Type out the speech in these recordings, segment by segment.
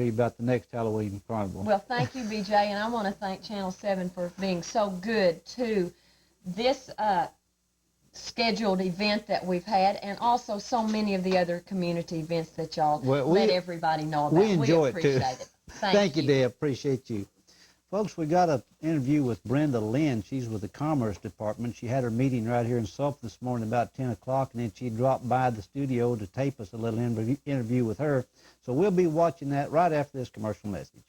you about the next Halloween carnival. Well, thank you, BJ, and I want to thank Channel 7 for being so good to this scheduled event that we've had, and also so many of the other community events that y'all let everybody know about. We enjoy it, too. Appreciate it. Thank you, Deb. Appreciate you. Folks, we got an interview with Brenda Lynn. She's with the Commerce Department. She had her meeting right here in Sulphur this morning about 10 o'clock, and then she dropped by the studio to tape us a little interview with her. So we'll be watching that right after this commercial message.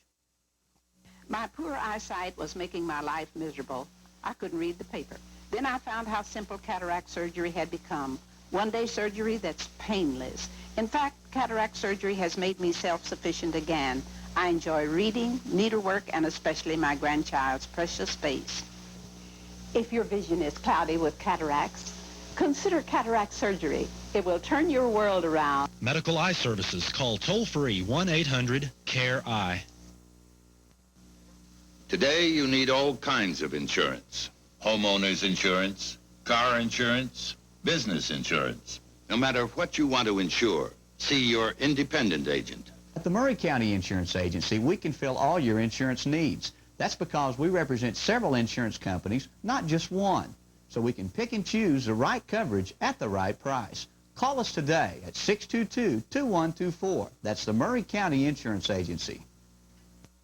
My poor eyesight was making my life miserable. I couldn't read the paper. Then I found how simple cataract surgery had become. One-day surgery that's painless. In fact, cataract surgery has made me self-sufficient again. I enjoy reading, needlework, and especially my grandchild's precious face. If your vision is cloudy with cataracts, consider cataract surgery. It will turn your world around. Medical eye services. Call toll-free 1-800-CARE-EYE. Today, you need all kinds of insurance. Homeowners insurance, car insurance, business insurance. No matter what you want to insure, see your independent agent. At the Maury County Insurance Agency, we can fill all your insurance needs. That's because we represent several insurance companies, not just one. So we can pick and choose the right coverage at the right price. Call us today at 622-2124. That's the Maury County Insurance Agency.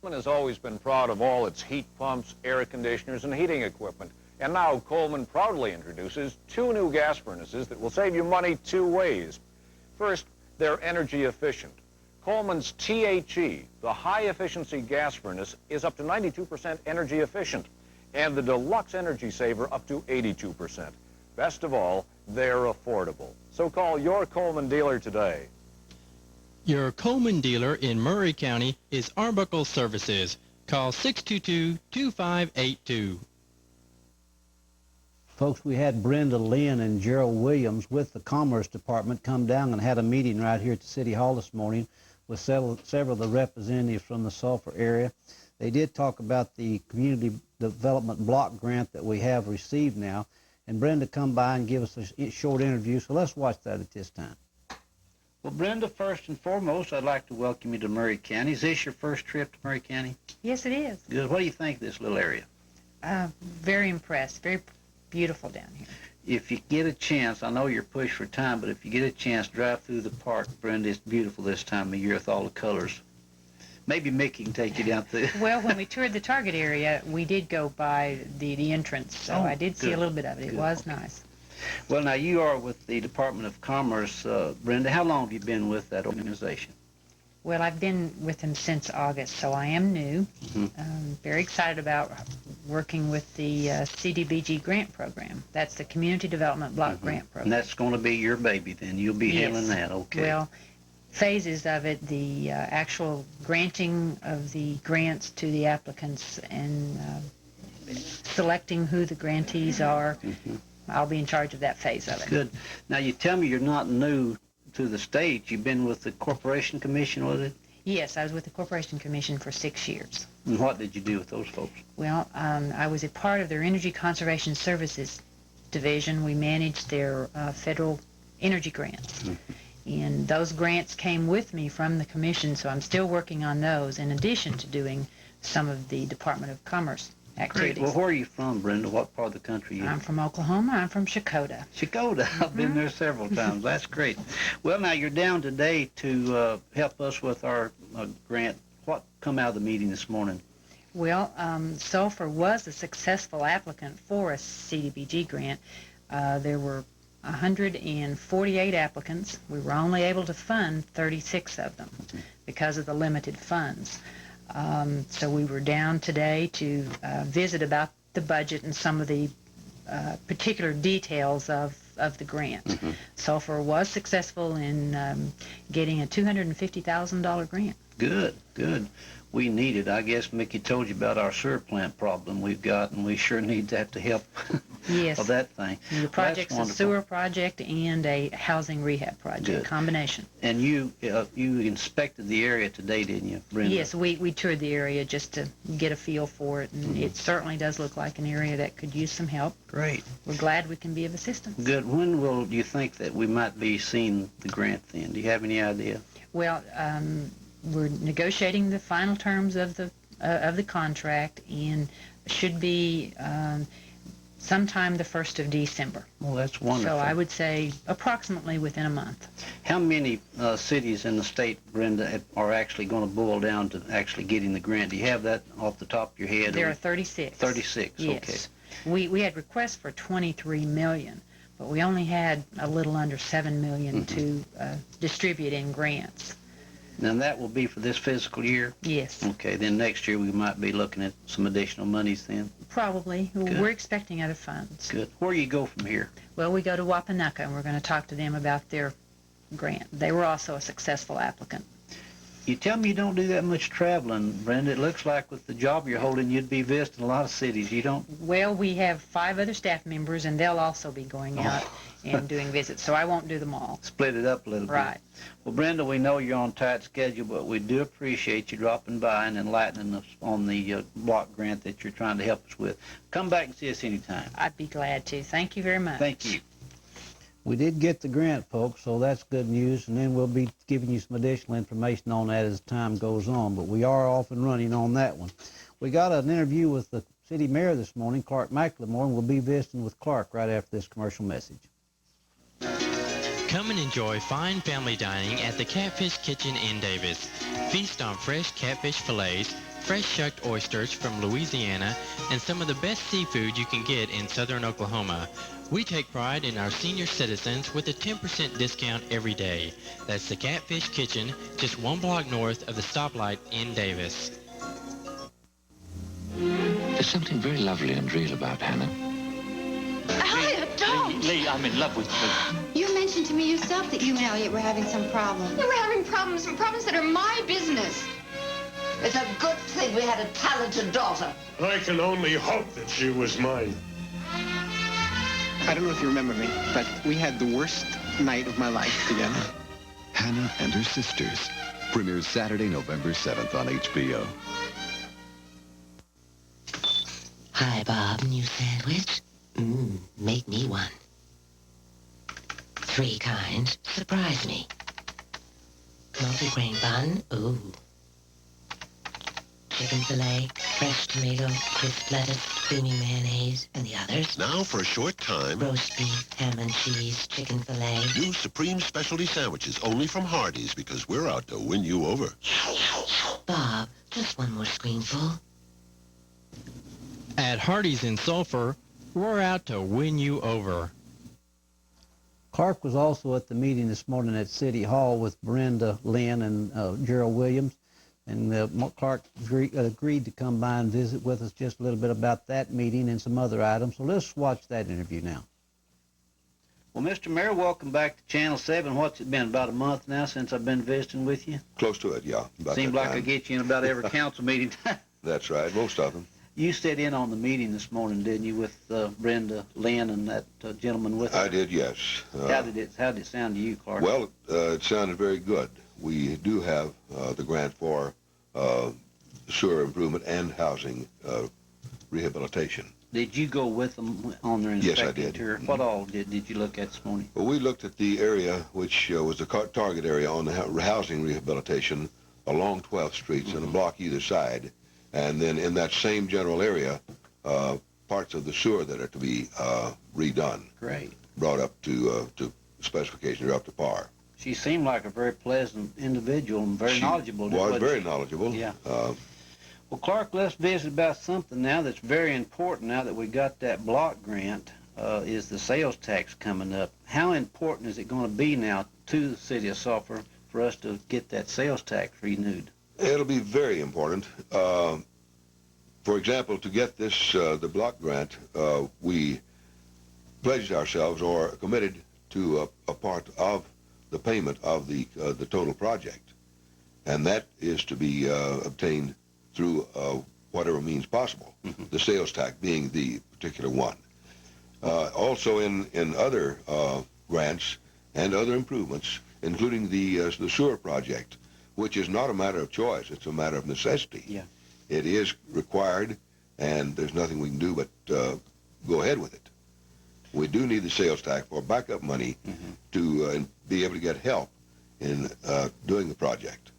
Coleman has always been proud of all its heat pumps, air conditioners, and heating equipment. And now Coleman proudly introduces 2 new gas furnaces that will save you money 2 ways. First, they're energy efficient. Coleman's THE, the high-efficiency gas furnace, is up to 92% energy efficient, and the Deluxe Energy Saver up to 82%. Best of all, they're affordable. So call your Coleman dealer today. Your Coleman dealer in Maury County is Arbuckle Services. Call 622-2582. Folks, we had Brenda Lynn and Gerald Williams with the Commerce Department come down and had a meeting right here at the City Hall this morning with several of the representatives from the Sulphur area. They did talk about the Community Development Block Grant that we have received now, and Brenda come by and give us a short interview, so let's watch that at this time. Well, Brenda, first and foremost, I'd like to welcome you to Maury County. Is this your first trip to Maury County? Yes, it is. Good. What do you think of this little area? Very impressed. Very beautiful down here. If you get a chance, I know you're pushed for time, but if you get a chance, drive through the park. Brenda, it's beautiful this time of year with all the colors. Maybe Mickey can take you down through. Well, when we toured the Target area, we did go by the entrance, so I did see a little bit of it. It was nice. Well, now you are with the Department of Commerce, Brenda. How long have you been with that organization? Well, I've been with them since August, so I am new. Very excited about working with the CDBG grant program. That's the Community Development Block Grant Program. And that's going to be your baby then. You'll be handling that, okay. Well, phases of it, the actual granting of the grants to the applicants and selecting who the grantees are. I'll be in charge of that phase of it. Good. Now, you tell me you're not new to the state. You've been with the Corporation Commission, was it? Yes, I was with the Corporation Commission for 6 years. And what did you do with those folks? Well, I was a part of their Energy Conservation Services division. We managed their federal energy grants. And those grants came with me from the commission, so I'm still working on those in addition to doing some of the Department of Commerce activities. Great. Well, where are you from, Brenda? What part of the country are you I'm from Oklahoma. I'm from Chakota. Chakota. I've been there several times. That's great. Well, now you're down today to help us with our grant. What come out of the meeting this morning? Well, Sulphur was a successful applicant for a CDBG grant. There were 148 applicants. We were only able to fund 36 of them because of the limited funds. So we were down today to visit about the budget and some of the particular details of the grant. Sulphur was successful in getting a $250,000 grant. Good, good. We need it. I guess Mickey told you about our sewer plant problem we've got, and we sure need to have to help Yes. of that thing. The project's a sewer project and a housing rehab project, combination. And you inspected the area today, didn't you, Brenda? Yes, we toured the area just to get a feel for it, and it certainly does look like an area that could use some help. Great. We're glad we can be of assistance. Good. When will you think that we might be seeing the grant then? Do you have any idea? Well, we're negotiating the final terms of the contract, and should be sometime the 1st of December. Well, that's wonderful. So I would say approximately within a month. How many cities in the state, Brenda, are actually going to boil down to actually getting the grant? Do you have that off the top of your head? There are 36. 36, yes. Okay. We had requests for 23 million, but we only had a little under 7 million to distribute in grants. Now that will be for this fiscal year? Yes. Okay, then next year we might be looking at some additional monies then? Probably. Good. We're expecting other funds. Good. Where do you go from here? Well, we go to Wapanucka, and we're going to talk to them about their grant. They were also a successful applicant. You tell me you don't do that much traveling, Brenda. It looks like with the job you're holding, you'd be visiting a lot of cities. You don't? Well, we have 5 other staff members, and they'll also be going out and doing visits, so I won't do them all. Split it up a little Right. bit. Well, Brenda, we know you're on a tight schedule, but we do appreciate you dropping by and enlightening us on the block grant that you're trying to help us with. Come back and see us anytime. I'd be glad to. Thank you very much. Thank you. We did get the grant, folks, so that's good news, and then we'll be giving you some additional information on that as time goes on, but we are off and running on that one. We got an interview with the city mayor this morning, Clark McLemore, and we'll be visiting with Clark right after this commercial message. Come and enjoy fine family dining at the Catfish Kitchen in Davis. Feast on fresh catfish fillets, fresh shucked oysters from Louisiana, and some of the best seafood you can get in southern Oklahoma. We take pride in our senior citizens with a 10% discount every day. That's the Catfish Kitchen, just 1 block north of the stoplight in Davis. There's something very lovely and real about Hannah. Elliot, don't! Lee, I'm in love with you. You mentioned to me yourself that you and Elliot were having some problems. We were having problems that are my business. It's a good thing we had a talented daughter. I can only hope that she was mine. I don't know if you remember me, but we had the worst night of my life together. Hannah and Her Sisters premieres Saturday, November 7th on HBO. Hi, Bob. New sandwich? Make me one. 3 kinds. Surprise me. Multi-grain bun? Ooh. Chicken fillet, fresh tomato, crisp lettuce, creamy mayonnaise, and the others? Now for a short time. Roast beef, ham and cheese, chicken fillet. New Supreme Specialty Sandwiches only from Hardee's, because we're out to win you over. Bob, just one more screenful. At Hardee's in Sulphur, we're out to win you over. Clark was also at the meeting this morning at City Hall with Brenda Lynn and Gerald Williams. And Clark agreed to come by and visit with us just a little bit about that meeting and some other items. So let's watch that interview now. Well, Mr. Mayor, welcome back to Channel 7. What's it been, about a month now since I've been visiting with you? Close to it, yeah. Seems like I get you in about every council meeting. That's right, most of them. You sat in on the meeting this morning, didn't you, with Brenda Lynn and that gentleman with her? I did, yes. How did it sound to you, Clark? Well, it sounded very good. We do have the grant for sewer improvement and housing rehabilitation. Did you go with them on their inspecting Yes, I did. tour? What all did you look at this morning? Well, we looked at the area which was the target area on the housing rehabilitation along 12th Street, and a block either side. And then in that same general area, parts of the sewer that are to be redone. Great. Brought up to specifications, or up to par. She seemed like a very pleasant individual and very knowledgeable. She was very knowledgeable. Yeah. Well, Clark, let's visit about something now that's very important now that we got that block grant, is the sales tax coming up. How important is it going to be now to the city of Sulphur for us to get that sales tax renewed? It'll be very important. For example, to get this, the block grant, we pledged ourselves or committed to a part of the payment of the total project. And that is to be obtained through whatever means possible, the sales tax being the particular one. Also in other grants and other improvements, including the sewer project, which is not a matter of choice, it's a matter of necessity. Yeah. It is required, and there's nothing we can do but go ahead with it. We do need the sales tax for backup money to be able to get help in doing the project.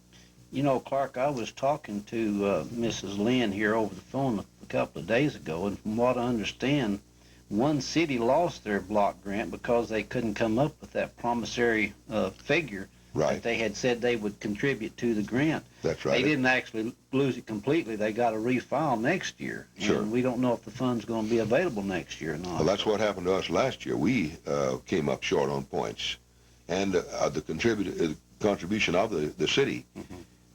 You know, Clark, I was talking to Mrs. Lynn here over the phone a couple of days ago, and from what I understand, one city lost their block grant because they couldn't come up with that promissory figure that they had said they would contribute to the grant. That's right. They didn't actually lose it completely. They got to refile next year. Sure. And we don't know if the fund's going to be available next year or not. Well, that's what happened to us last year. We came up short on points. And the contribution of the city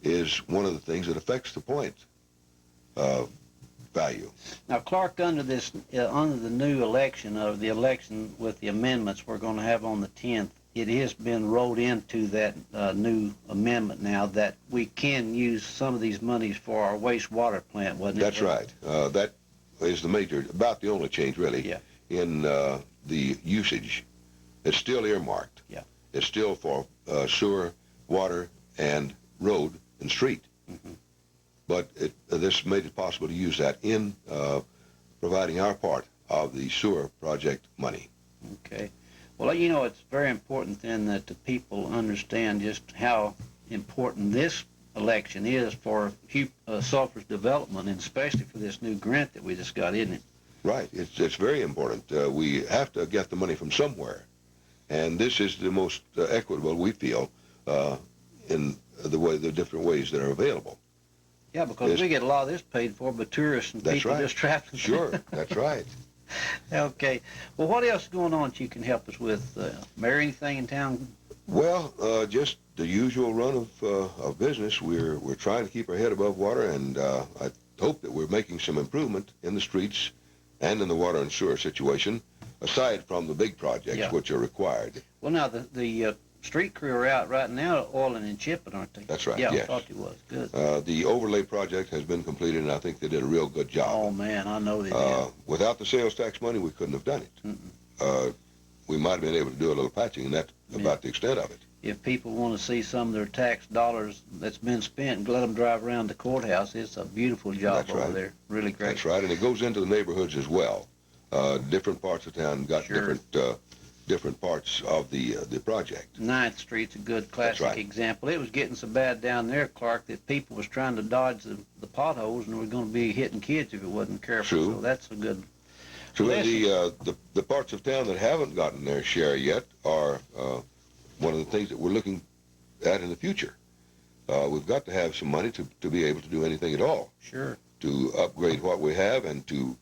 is one of the things that affects the point value. Now, Clark, under this, under the new election, the election with the amendments we're going to have on the 10th, it has been rolled into that new amendment now that we can use some of these monies for our wastewater plant, wasn't it? That's right. That is the major, about the only change really in the usage. It's still earmarked. Yeah. It's still for sewer, water, and road and street. But this made it possible to use that in providing our part of the sewer project money. Okay. Well, you know, it's very important then that the people understand just how important this election is for Sulphur's development, and especially for this new grant that we just got, isn't it? Right. It's very important. We have to get the money from somewhere. And this is the most equitable, we feel, in the different ways that are available. Yeah, because we get a lot of this paid for by tourists and people just traveling. Sure, that's right. Okay. Well, what else is going on that you can help us with? Mayor, anything in town? Well, just the usual run of business. We're trying to keep our head above water, and I hope that we're making some improvement in the streets and in the water and sewer situation, aside from the big projects which are required. Well, now, the street crew are out right now oiling and chipping, aren't they? That's right, yeah, yes. I thought it was. Good. The overlay project has been completed, and I think they did a real good job. Oh, man, I know they did. Without the sales tax money, we couldn't have done it. We might have been able to do a little patching, and that's about the extent of it. If people want to see some of their tax dollars that's been spent, let them drive around the courthouse. It's a beautiful job over there. Really great. That's right, and it goes into the neighborhoods as well. Different parts of town got different parts of the project. 9th Street's a good classic example. It was getting so bad down there, Clark, that people was trying to dodge the potholes and were going to be hitting kids if it wasn't careful. True. So that's a good True. lesson. The parts of town that haven't gotten their share yet are one of the things that we're looking at in the future. We've got to have some money to be able to do anything at all. Sure. To upgrade what we have and to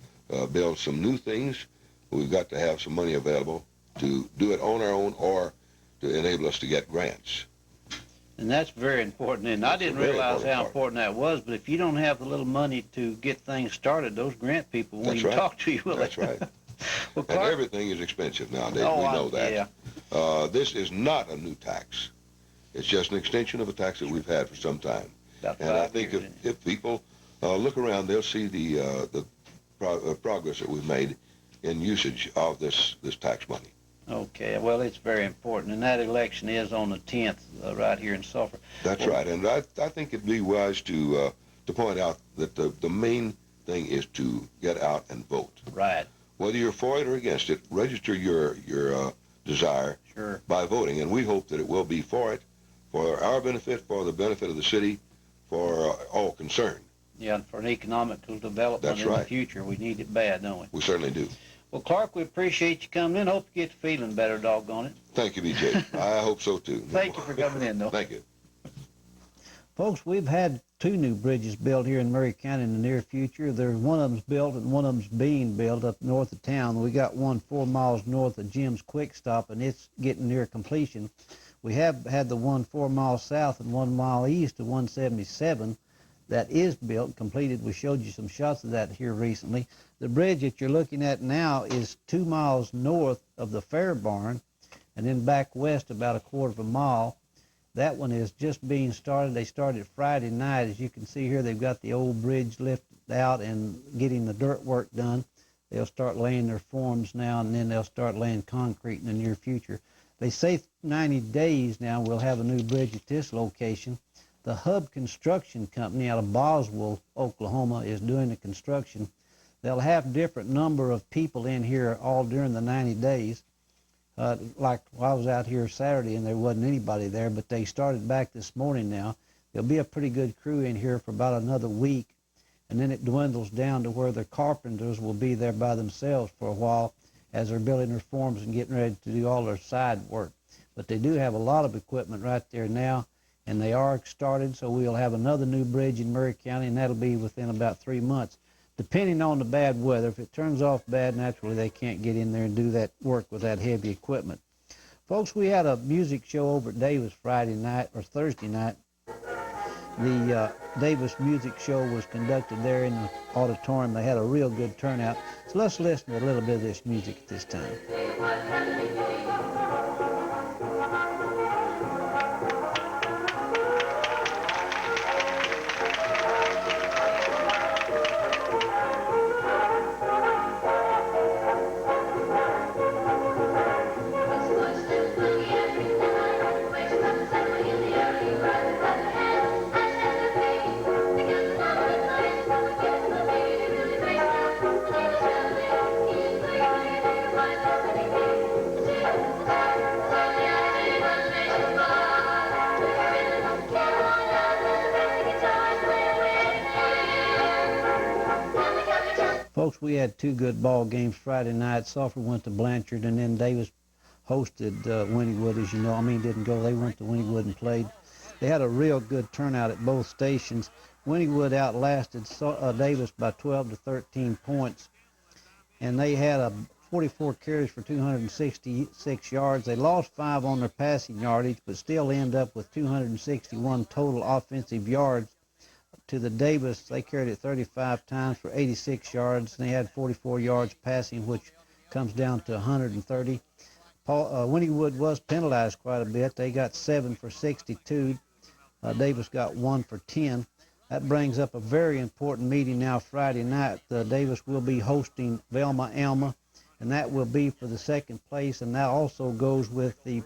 build some new things, we've got to have some money available to do it on our own or to enable us to get grants. And that's very important. And I didn't realize how important that was, but if you don't have the little money to get things started, those grant people won't even talk to you, will they? That's right. Well, and everything is expensive nowadays. Oh, we know that. Yeah. This is not a new tax. It's just an extension of a tax that we've had for some time. And I think if people look around, they'll see the progress that we've made in usage of this tax money. Okay, well, it's very important, and that election is on the 10th right here in Sulphur. That's right, and I think it'd be wise to point out that the main thing is to get out and vote. Right. Whether you're for it or against it, register your desire by voting, and we hope that it will be for it, for our benefit, for the benefit of the city, for all concerned. Yeah, and for an economical development in the future, we need it bad, don't we? We certainly do. Well, Clark, we appreciate you coming in. Hope you get feeling better, doggone it. Thank you, BJ. I hope so, too. Thank you for coming in, though. Thank you. Folks, we've had 2 new bridges built here in Murray County in the near future. There's one of them's built and one of them's being built up north of town. We got one 4 miles north of Jim's Quick Stop, and it's getting near completion. We have had the one 4 miles south and 1 mile east of 177 that is built, completed. We showed you some shots of that here recently. The bridge that you're looking at now is 2 miles north of the Fair Barn, and then back west about 1/4 mile. That one is just being started. They started Friday night. As you can see here, they've got the old bridge lifted out and getting the dirt work done. They'll start laying their forms now, and then they'll start laying concrete in the near future. They say 90 days now we'll have a new bridge at this location. The Hub Construction Company out of Boswell, Oklahoma, is doing the construction. They'll have different number of people in here all during the 90 days. Like I was out here Saturday and there wasn't anybody there, but they started back this morning now. There'll be a pretty good crew in here for about another week, and then it dwindles down to where the carpenters will be there by themselves for a while as they're building their forms and getting ready to do all their side work. But they do have a lot of equipment right there now, and they are started, so we'll have another new bridge in Murray County, and that'll be within about 3 months, depending on the bad weather. If it turns off bad, naturally they can't get in there and do that work with that heavy equipment. Folks, we had a music show over at Davis Friday night, or Thursday night. The Davis Music Show was conducted there in the auditorium. They had a real good turnout. So let's listen to a little bit of this music at this time. Folks, we had two good ball games Friday night. Sulphur went to Blanchard, and then Davis hosted Wynnewood, as you know. I mean, didn't go. They went to Wynnewood and played. They had a real good turnout at both stations. Wynnewood outlasted Davis by 12 to 13 points, and they had a 44 carries for 266 yards. They lost 5 on their passing yardage, but still end up with 261 total offensive yards. To the Davis, they carried it 35 times for 86 yards, and they had 44 yards passing, which comes down to 130. Wynnewood was penalized quite a bit. They got 7 for 62. Davis got 1 for 10. That brings up a very important meeting now Friday night. Davis will be hosting Velma-Alma, and that will be for the second place, and that also goes with the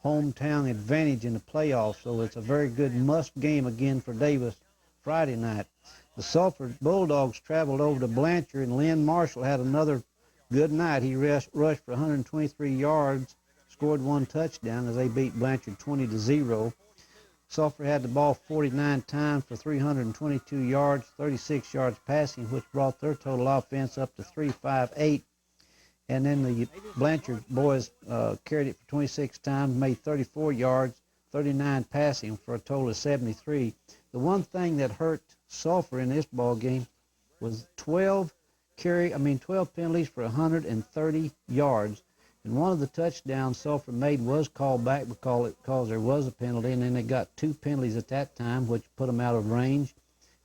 hometown advantage in the playoffs. So it's a very good must game again for Davis Friday night. The Sulphur Bulldogs traveled over to Blanchard, and Lynn Marshall had another good night. He rushed for 123 yards, scored 1 touchdown as they beat Blanchard 20-0. Sulphur had the ball 49 times for 322 yards, 36 yards passing, which brought their total offense up to 358. And then the Blanchard boys carried it for 26 times, made 34 yards, 39 passing for a total of 73. The one thing that hurt Sulphur in this ball game was 12 penalties for 130 yards. And one of the touchdowns Sulphur made was called back because there was a penalty, and then they got 2 penalties at that time, which put them out of range.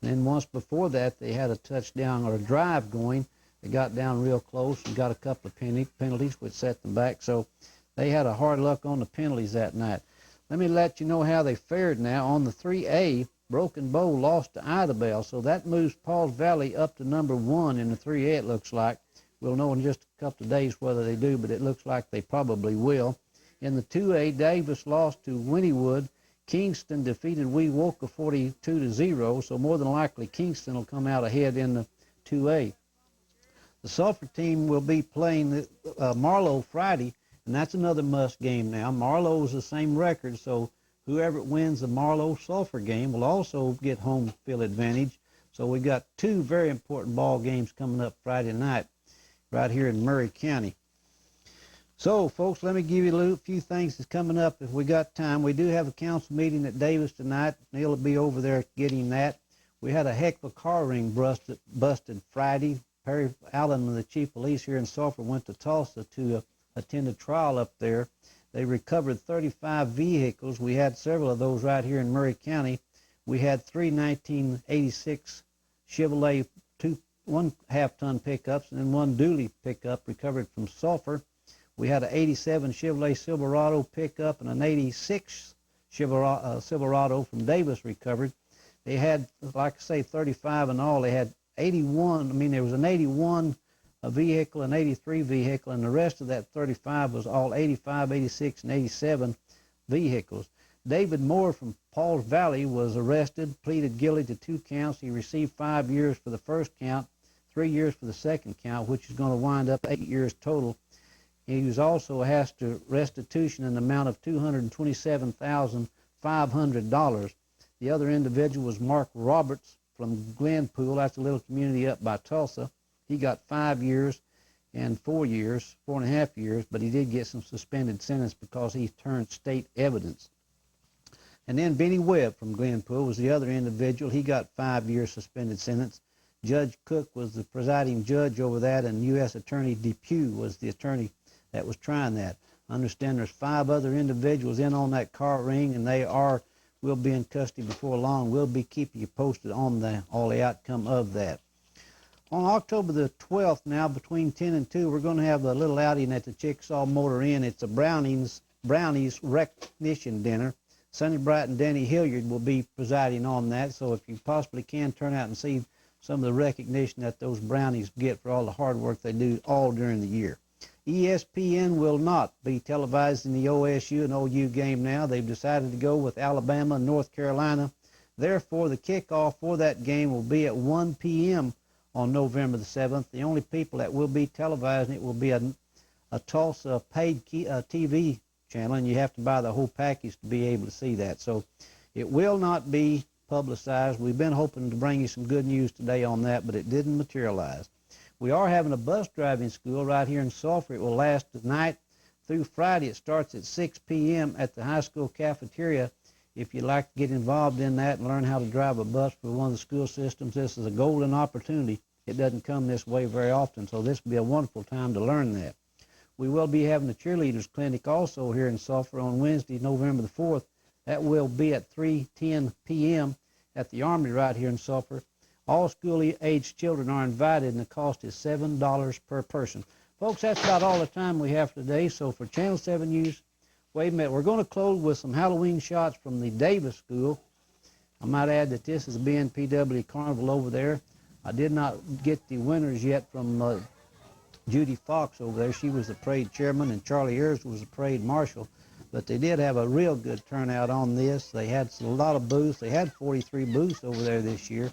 And then once before that, they had a touchdown or a drive going. They got down real close and got a couple of penalties, which set them back. So they had a hard luck on the penalties that night. Let me let you know how they fared now. On the 3A, Broken Bow lost to Idabel, so that moves Pauls Valley up to number 1 in the 3A, it looks like. We'll know in just a couple of days whether they do, but it looks like they probably will. In the 2A, Davis lost to Wynnewood. Kingston defeated Wewoka 42-0, so more than likely Kingston will come out ahead in the 2A. The Sulphur team will be playing Marlow Friday, and that's another must game now. Marlow is the same record, so whoever wins the Marlow-Sulphur game will also get home field advantage. So we've got 2 very important ball games coming up Friday night right here in Murray County. So, folks, let me give you a few things that's coming up if we got time. We do have a council meeting at Davis tonight. Neil will be over there getting that. We had a heck of a car ring busted Friday. Perry Allen, the chief of police here in Sulphur, went to Tulsa to attend a trial up there. They recovered 35 vehicles. We had several of those right here in Murray County. We had 3 1986 Chevrolet 1.5-ton pickups and then 1 dually pickup recovered from Sulphur. We had an 87 Chevrolet Silverado pickup and an 86 Silverado from Davis recovered. They had, like I say, 35 in all. They had 81, there was an 81 vehicle, an 83 vehicle, and the rest of that 35 was all 85, 86, and 87 vehicles. David Moore from Pauls Valley was arrested, pleaded guilty to 2 counts. He received 5 years for the first count, 3 years for the second count, which is going to wind up 8 years total. He was also asked to restitution in the amount of $227,500. The other individual was Mark Roberts from Glenpool. That's a little community up by Tulsa. He got 5 years and 4 years, 4.5 years, but he did get some suspended sentence because he turned state evidence. And then Benny Webb from Glenpool was the other individual. He got 5 years suspended sentence. Judge Cook was the presiding judge over that, and U.S. Attorney Depew was the attorney that was trying that. I understand there's 5 other individuals in on that car ring, and will be in custody before long. We'll be keeping you posted on all the outcome of that. On October the 12th now, between 10 and 2, we're going to have a little outing at the Chickasaw Motor Inn. It's a Brownies recognition dinner. Sonny Bright and Danny Hilliard will be presiding on that, so if you possibly can, turn out and see some of the recognition that those Brownies get for all the hard work they do all during the year. ESPN will not be televising the OSU and OU game now. They've decided to go with Alabama and North Carolina. Therefore, the kickoff for that game will be at 1 p.m. on November the 7th. The only people that will be televising it will be a Tulsa paid TV channel, and you have to buy the whole package to be able to see that. So it will not be publicized. We've been hoping to bring you some good news today on that, but it didn't materialize. We are having a bus driving school right here in Sulphur. It will last tonight through Friday. It starts at 6 p.m. at the high school cafeteria. If you'd like to get involved in that and learn how to drive a bus for one of the school systems, this is a golden opportunity. It doesn't come this way very often, so this will be a wonderful time to learn that. We will be having a cheerleaders clinic also here in Sulphur on Wednesday, November the 4th. That will be at 3:10 p.m. at the Armory right here in Sulphur. All school-aged children are invited, and the cost is $7 per person. Folks, that's about all the time we have for today. So for Channel 7 News, wait a minute, we're going to close with some Halloween shots from the Davis School. I might add that this is a BNPW Carnival over there. I did not get the winners yet from Judy Fox over there. She was the parade chairman, and Charlie Ayers was the parade marshal. But they did have a real good turnout on this. They had a lot of booths. They had 43 booths over there this year.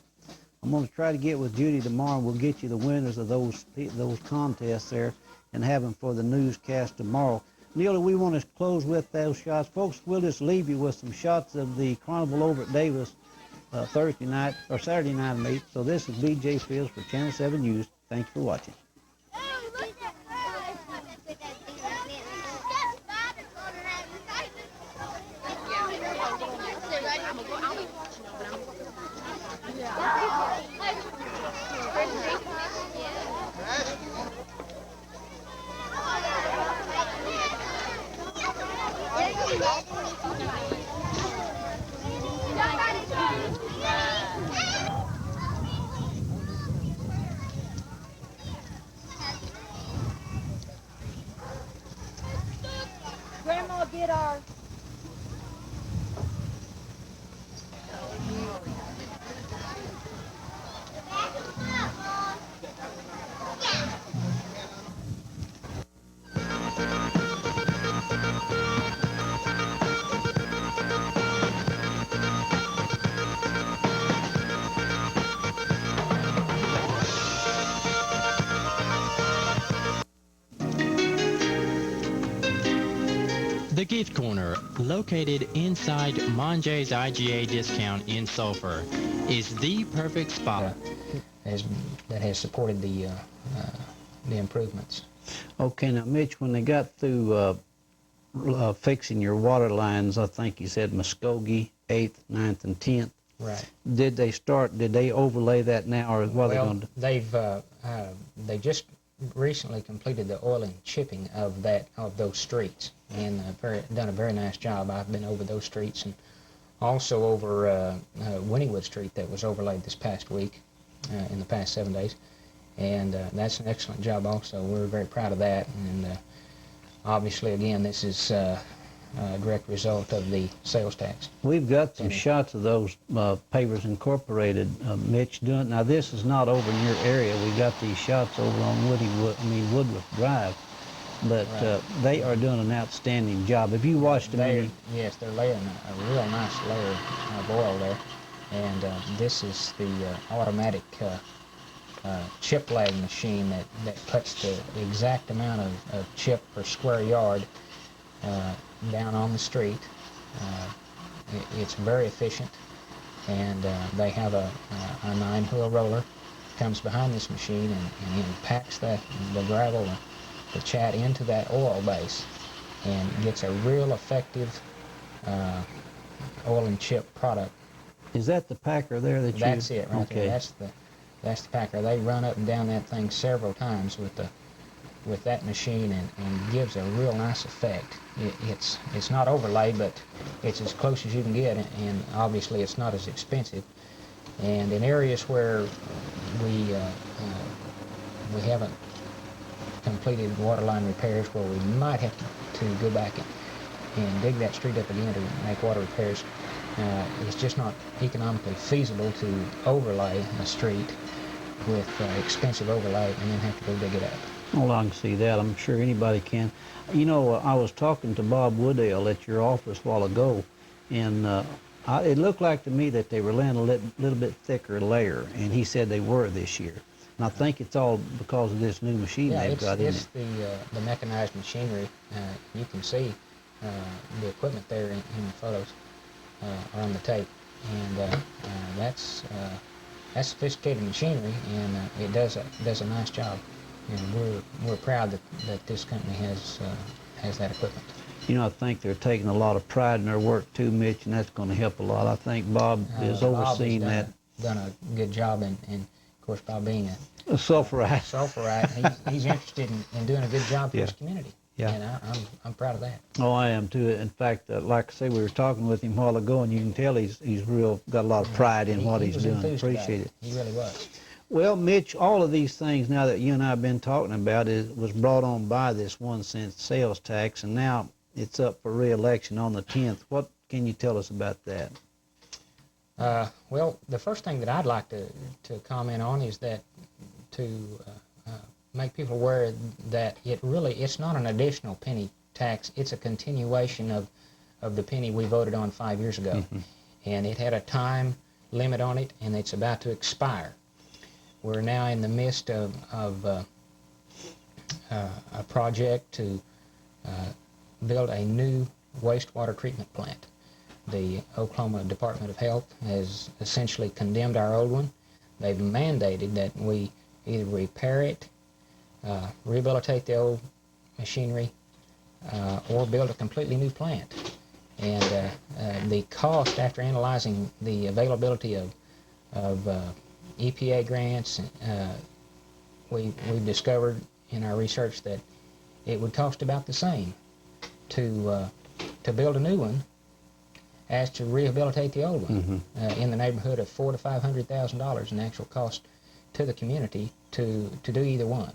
I'm going to try to get with Judy tomorrow. We'll get you the winners of those contests there and have them for the newscast tomorrow. Neil, we want to close with those shots. Folks, we'll just leave you with some shots of the Carnival over at Davis Thursday night, or Saturday night, mate. So this is B.J. Fields for Channel 7 News. Thanks for watching. Grandma, get our... The Gift Corner, located inside Monjay's IGA Discount in Sulphur, is the perfect spot. That has supported the improvements. Okay, now Mitch, when they got through fixing your water lines, I think you said Muskogee, 8th, 9th, and 10th. Right. Did they overlay that now, or what are they going to do? They just recently completed the oil and chipping of those streets, and done a very nice job. I've been over those streets, and also over Winniewood Street that was overlaid this past week, in the past 7 days, and that's an excellent job also. We're very proud of that, and obviously again this is a direct result of the sales tax. We've got some shots of those Pavers Incorporated, Mitch, doing. Now this is not over in your area. We got these shots over on Woodruff Drive, but right. They are doing an outstanding job. Have you watched them? Yes, they're laying a real nice layer of oil there, and this is the automatic chip lag machine that cuts the exact amount of chip per square yard down on the street. It's very efficient, and they have a 9-wheel roller comes behind this machine and packs the gravel, the chat into that oil base, and gets a real effective oil and chip product. Is that the packer there that you... That's it right okay. there. That's the packer. They run up and down that thing several times with that machine and gives a real nice effect. It's not overlaid, but it's as close as you can get, and obviously it's not as expensive. And in areas where we haven't completed waterline repairs, where we might have to go back and dig that street up again to make water repairs, it's just not economically feasible to overlay a street with expensive overlay and then have to go dig it up. Well, I can see that. I'm sure anybody can. You know, I was talking to Bob Woodale at your office a while ago, and it looked like to me that they were laying a little bit thicker layer, and he said they were this year. And I think it's all because of this new machine they've got in it. The mechanized machinery. You can see the equipment there in the photos or on the tape, and that's sophisticated machinery, and it does a nice job. And we're proud that this company has that equipment. You know, I think they're taking a lot of pride in their work too, Mitch, and that's going to help a lot. I think Bob is overseeing that. Done a good job, and of course, Bob being a sulfurite. He's interested in doing a good job for his community. Yeah. And I'm proud of that. Oh, I am too. In fact, like I say, we were talking with him a while ago, and you can tell he's got a lot of pride in what he's doing. Appreciate it. He really was. Well, Mitch, all of these things now that you and I have been talking about was brought on by this 1-cent sales tax, and now it's up for re-election on the 10th. What can you tell us about that? Well, the first thing that I'd like to comment on is that to make people aware that it's not an additional penny tax. It's a continuation of the penny we voted on 5 years ago. Mm-hmm. And it had a time limit on it, and it's about to expire. We're now in the midst of a project to build a new wastewater treatment plant. The Oklahoma Department of Health has essentially condemned our old one. They've mandated that we either repair it, rehabilitate the old machinery, or build a completely new plant. And the cost, after analyzing the availability of EPA grants, we've discovered in our research that it would cost about the same to build a new one as to rehabilitate the old one, in the neighborhood of $400,000 to $500,000 in actual cost to the community to do either one.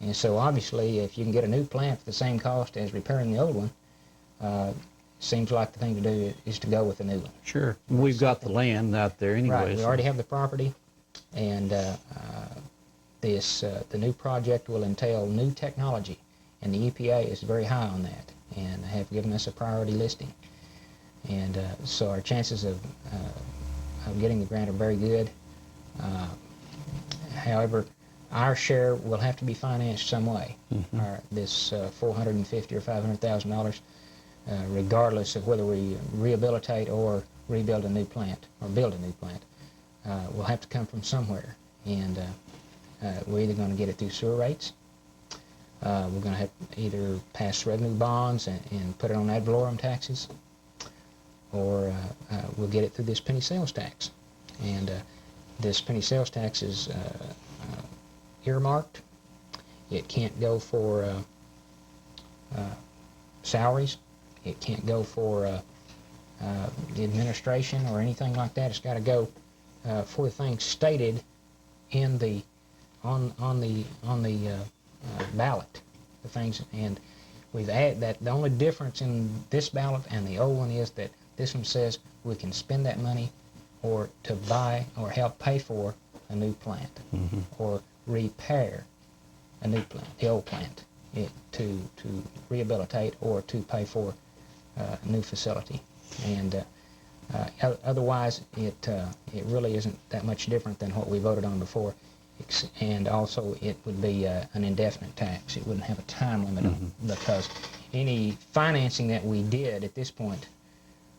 And so obviously, if you can get a new plant for the same cost as repairing the old one, seems like the thing to do is to go with the new one. Sure. We've got the land out there anyway. Right. We already have the property, and the new project will entail new technology, and the EPA is very high on that and have given us a priority listing. And so our chances of getting the grant are very good. However, our share will have to be financed some way. This $450,000 or $500,000, regardless of whether we rehabilitate or rebuild a new plant or build a new plant, will have to come from somewhere. And we're either going to get it through sewer rates. We're going to have to either pass revenue bonds and put it on ad valorem taxes, or we'll get it through this penny sales tax. And this penny sales tax is earmarked. It can't go for salaries. It can't go for the administration or anything like that. It's got to go for the things stated in the on the ballot. The things, and we've added that the only difference in this ballot and the old one is that this one says we can spend that money or to buy or help pay for a new plant, or repair a new plant, the old plant, to rehabilitate or to pay for a new facility. And otherwise, it really isn't that much different than what we voted on before. And also, it would be an indefinite tax. It wouldn't have a time limit on it, because any financing that we did at this point,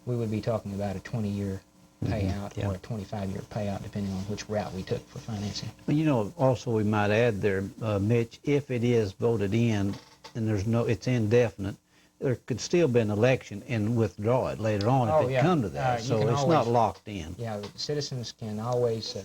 we would be talking about a 20-year payout or a 25-year payout, depending on which route we took for financing. Well, you know, also we might add there, Mitch, if it is voted in and it's indefinite, there could still be an election and withdraw it later on if it come to that. So it's not locked in. Yeah, citizens can always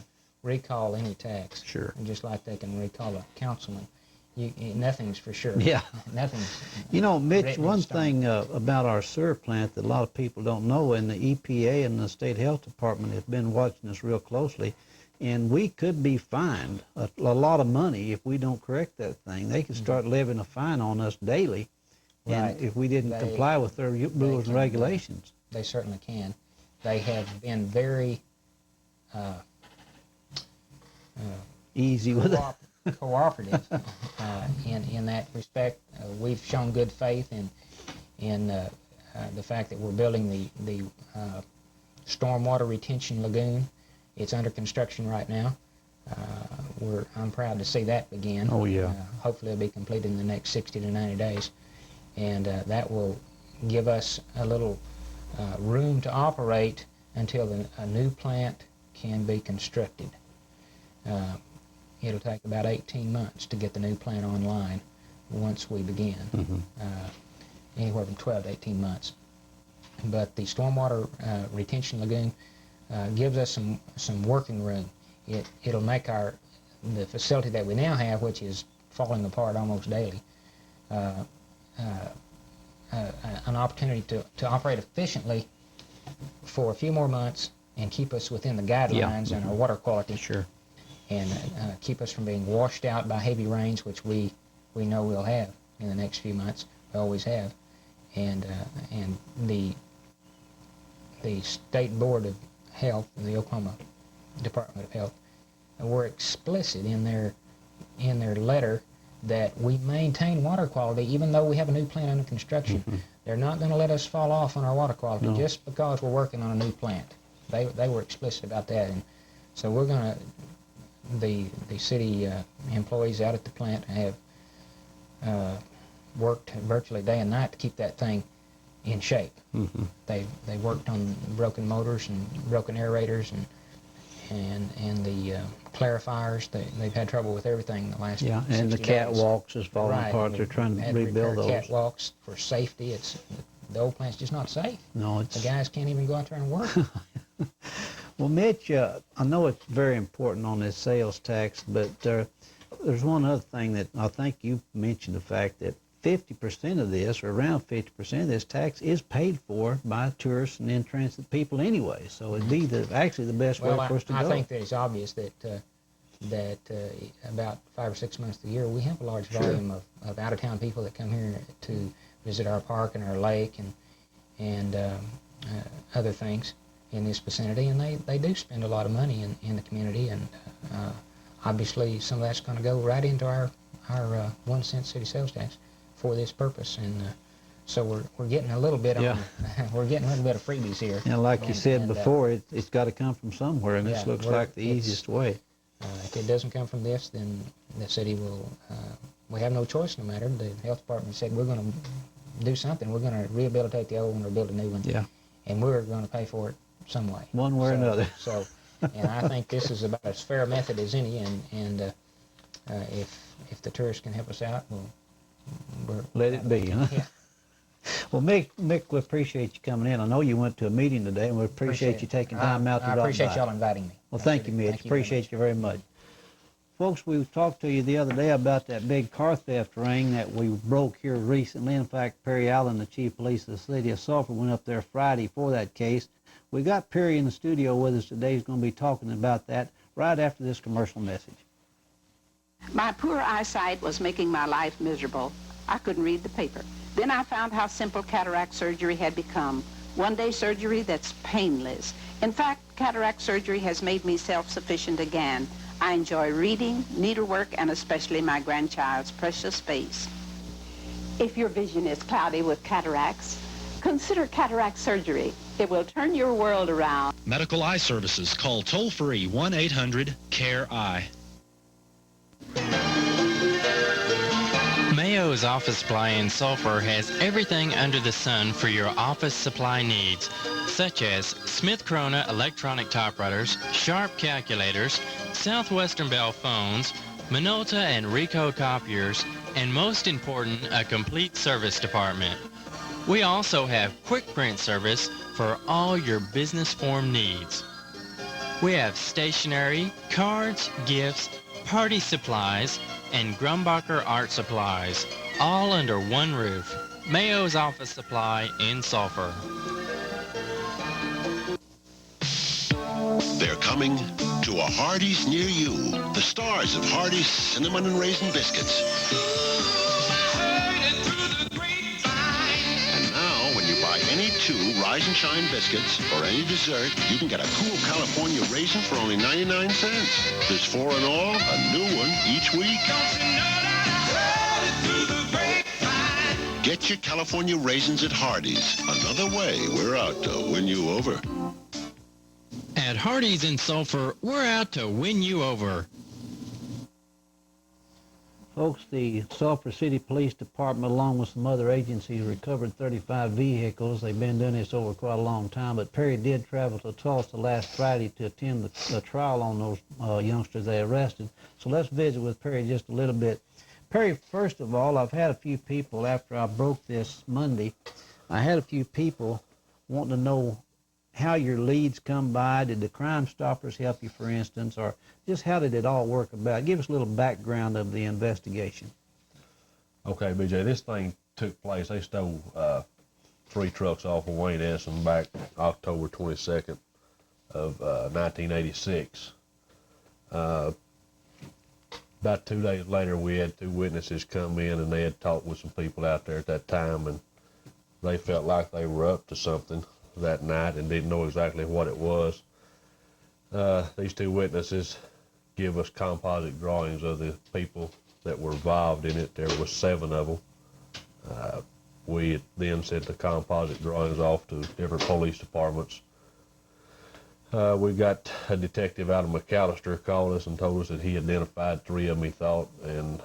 recall any tax. Sure. And just like they can recall a councilman. Nothing's for sure. Yeah. Nothing's. You know, Mitch, one thing about our sewer plant that a lot of people don't know, and the EPA and the State Health Department have been watching us real closely, and we could be fined a lot of money if we don't correct that thing. They could start levying a fine on us daily, and if we didn't comply with their rules and regulations. They certainly can. They have been very easy with it. Cooperative in that respect. We've shown good faith in the fact that we're building the stormwater retention lagoon. It's under construction right now. I'm proud to see that begin. Oh yeah. Hopefully it'll be completed in the next 60 to 90 days, and that will give us a little room to operate until a new plant can be constructed. It'll take about 18 months to get the new plant online once we begin, anywhere from 12 to 18 months. But the stormwater retention lagoon gives us some working room. It'll make the facility that we now have, which is falling apart almost daily, an opportunity to operate efficiently for a few more months and keep us within the guidelines and our water quality. Sure. And keep us from being washed out by heavy rains, which we know we'll have in the next few months. We always have. And the State Board of Health, the Oklahoma Department of Health, were explicit in their letter that we maintain water quality even though we have a new plant under construction. They're not going to let us fall off on our water quality just because we're working on a new plant. They were explicit about that, and so we're going to. The city employees out at the plant have worked virtually day and night to keep that thing in shape. They worked on broken motors and broken aerators and the clarifiers. They've had trouble with everything the last 60 and the days. catwalks is falling apart. They're trying to rebuild those. Catwalks for safety. The old plant's just not safe. No, the guys can't even go out there and work. Well, Mitch, I know it's very important on this sales tax, but there's one other thing that I think you mentioned, the fact that 50% of this, or around 50% of this tax, is paid for by tourists and in-transit people anyway. So it'd be actually the best way for us to go. I think that it's obvious that about 5 or 6 months of the year, we have a large volume of out-of-town people that come here to visit our park and our lake and other things in this vicinity, and they do spend a lot of money in the community, and obviously some of that's going to go right into our 1 cent city sales tax for this purpose, and so we're getting a little bit on we're getting a little bit of freebies here. And like you said before, it's got to come from somewhere, and this looks like the easiest way. If it doesn't come from this, then the city will. We have no choice, no matter. The health department said we're going to do something. We're going to rehabilitate the old one or build a new one. Yeah. And we're going to pay for it some way. One way or another. So, and I think this is about as fair a method as any. And if the tourists can help us out, we'll let it be, huh? Yeah. Well, Mick, we appreciate you coming in. I know you went to a meeting today, and we appreciate you taking time out to drop by. I appreciate y'all inviting me. Well, thank you, Mitch. Appreciate you very much. Folks, we talked to you the other day about that big car theft ring that we broke here recently. In fact, Perry Allen, the chief of police of the city of Sulphur, went up there Friday for that case. We got Perry in the studio with us today. He's going to be talking about that right after this commercial message. My poor eyesight was making my life miserable. I couldn't read the paper. Then I found how simple cataract surgery had become. One-day surgery that's painless. In fact, cataract surgery has made me self-sufficient again. I enjoy reading, needlework, and especially my grandchild's precious face. If your vision is cloudy with cataracts, consider cataract surgery. It will turn your world around. Medical eye services. Call toll-free 1-800-CARE-EYE. Mayo's Office Supply in Sulphur has everything under the sun for your office supply needs. such as Smith Corona electronic typewriters, Sharp calculators, Southwestern Bell phones, Minolta and Ricoh copiers, and most important, a complete service department. We also have quick print service for all your business form needs. We have stationery, cards, gifts, party supplies, and Grumbacher art supplies, all under one roof. Mayo's Office Supply in Sulphur. They're coming to a Hardee's near you. The stars of Hardee's Cinnamon and Raisin Biscuits. And now, when you buy any 2 Rise and Shine biscuits or any dessert, you can get a cool California raisin for only 99 cents. There's 4 in all, a new one each week. Get your California raisins at Hardee's. Another way we're out to win you over. At Hardee's in Sulphur, we're out to win you over. Folks, the Sulphur City Police Department, along with some other agencies, recovered 35 vehicles. They've been doing this over quite a long time, but Perry did travel to Tulsa last Friday to attend the trial on those youngsters they arrested. So let's visit with Perry just a little bit. Perry, first of all, I've had a few people, after I broke this Monday, I had a few people wanting to know how your leads come by. Did the Crime Stoppers help you, for instance, or just how did it all work about? Give us a little background of the investigation. Okay, BJ, this thing took place. They stole 3 trucks off of Wayne Edison back October 22nd of 1986. About 2 days later, we had 2 witnesses come in, and they had talked with some people out there at that time, and they felt like they were up to something that night and didn't know exactly what it was. These 2 witnesses give us composite drawings of the people that were involved in it. There were 7 of them. We then sent the composite drawings off to different police departments. We got a detective out of McAllister called us and told us that he identified 3 of them, he thought, and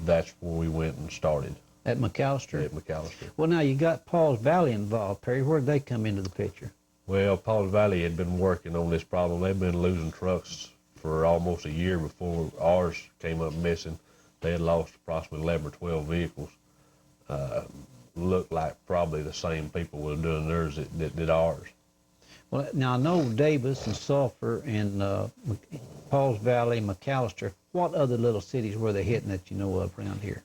that's where we went and started. At McAllister? At McAllister. Well, now you got Pauls Valley involved, Perry. Where did they come into the picture? Well, Pauls Valley had been working on this problem. They've been losing trucks for almost a year before ours came up missing. They had lost approximately 11 or 12 vehicles. Looked like probably the same people were doing theirs that did ours. Well, now I know Davis and Sulphur and Pauls Valley, McAllister. What other little cities were they hitting that you know of around here?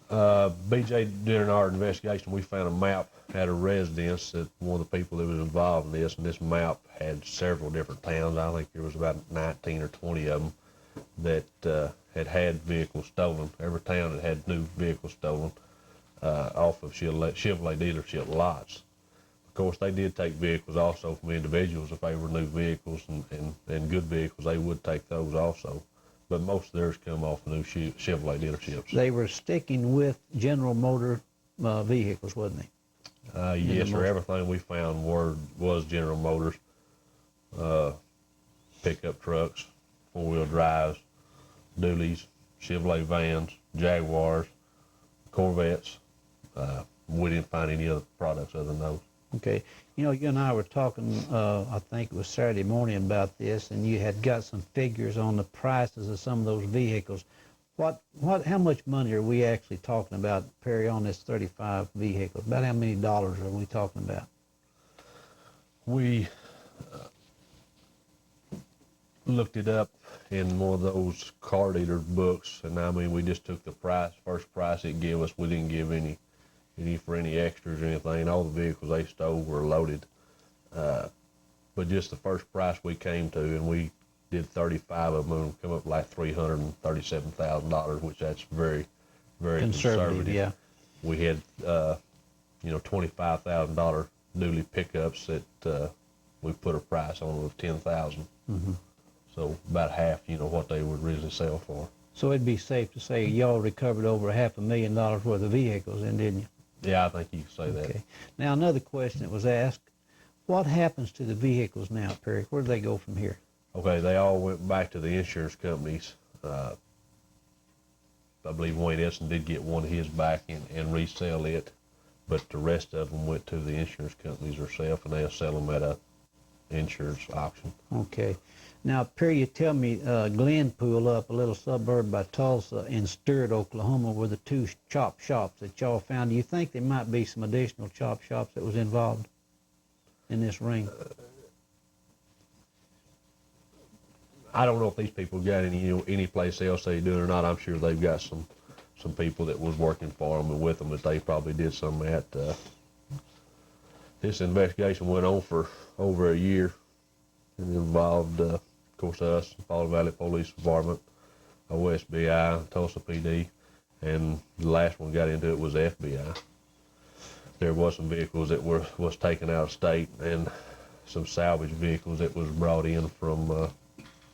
BJ, during our investigation, we found a map at a residence that one of the people that was involved in this, and this map had several different towns. I think there was about 19 or 20 of them that had vehicles stolen. Every town that had new vehicles stolen off of Chevrolet dealership lots. Of course, they did take vehicles also from individuals. If they were new vehicles and good vehicles, they would take those also. But most of theirs come off new Chevrolet dealerships. They were sticking with General Motor vehicles, wasn't they? Yes, sir. Everything we found was General Motors, pickup trucks, 4-wheel drives, dualies, Chevrolet vans, Jaguars, Corvettes. We didn't find any other products other than those. Okay. You know, you and I were talking, I think it was Saturday morning about this, and you had got some figures on the prices of some of those vehicles. How much money are we actually talking about, Perry, on this 35 vehicles? About how many dollars are we talking about? We looked it up in one of those car dealer books, and I mean, we just took the first price it gave us. We didn't give any for any extras or anything. All the vehicles they stole were loaded. But just the first price we came to, and we did 35 of them, and come up like $337,000, which that's very, very conservative. Yeah. We had, $25,000 dually pickups that we put a price on of $10,000. Mm-hmm. So about half, what they would really sell for. So it'd be safe to say y'all recovered over $500,000 worth of vehicles, then, didn't you? Yeah, I think you could say that. Okay. Now, another question that was asked, what happens to the vehicles now, Perry? Where do they go from here? Okay, they all went back to the insurance companies. I believe Wayne Edison did get one of his back and resell it. but the rest of them went to the insurance companies themselves, and they'll sell them at a insurance auction. Okay. Now, Perry, you tell me Glenpool, up a little suburb by Tulsa, and Stewart, Oklahoma, were the two chop shops that y'all found. Do you think there might be some additional chop shops that was involved in this ring? I don't know if these people got any place else they do it or not. I'm sure they've got some people that was working for them and with them that they probably did some at. This investigation went on for over a year. It involved, of course, us, Paulding Valley Police Department, OSBI, Tulsa PD, and the last one got into it was FBI. There was some vehicles that was taken out of state, and some salvage vehicles that was brought in from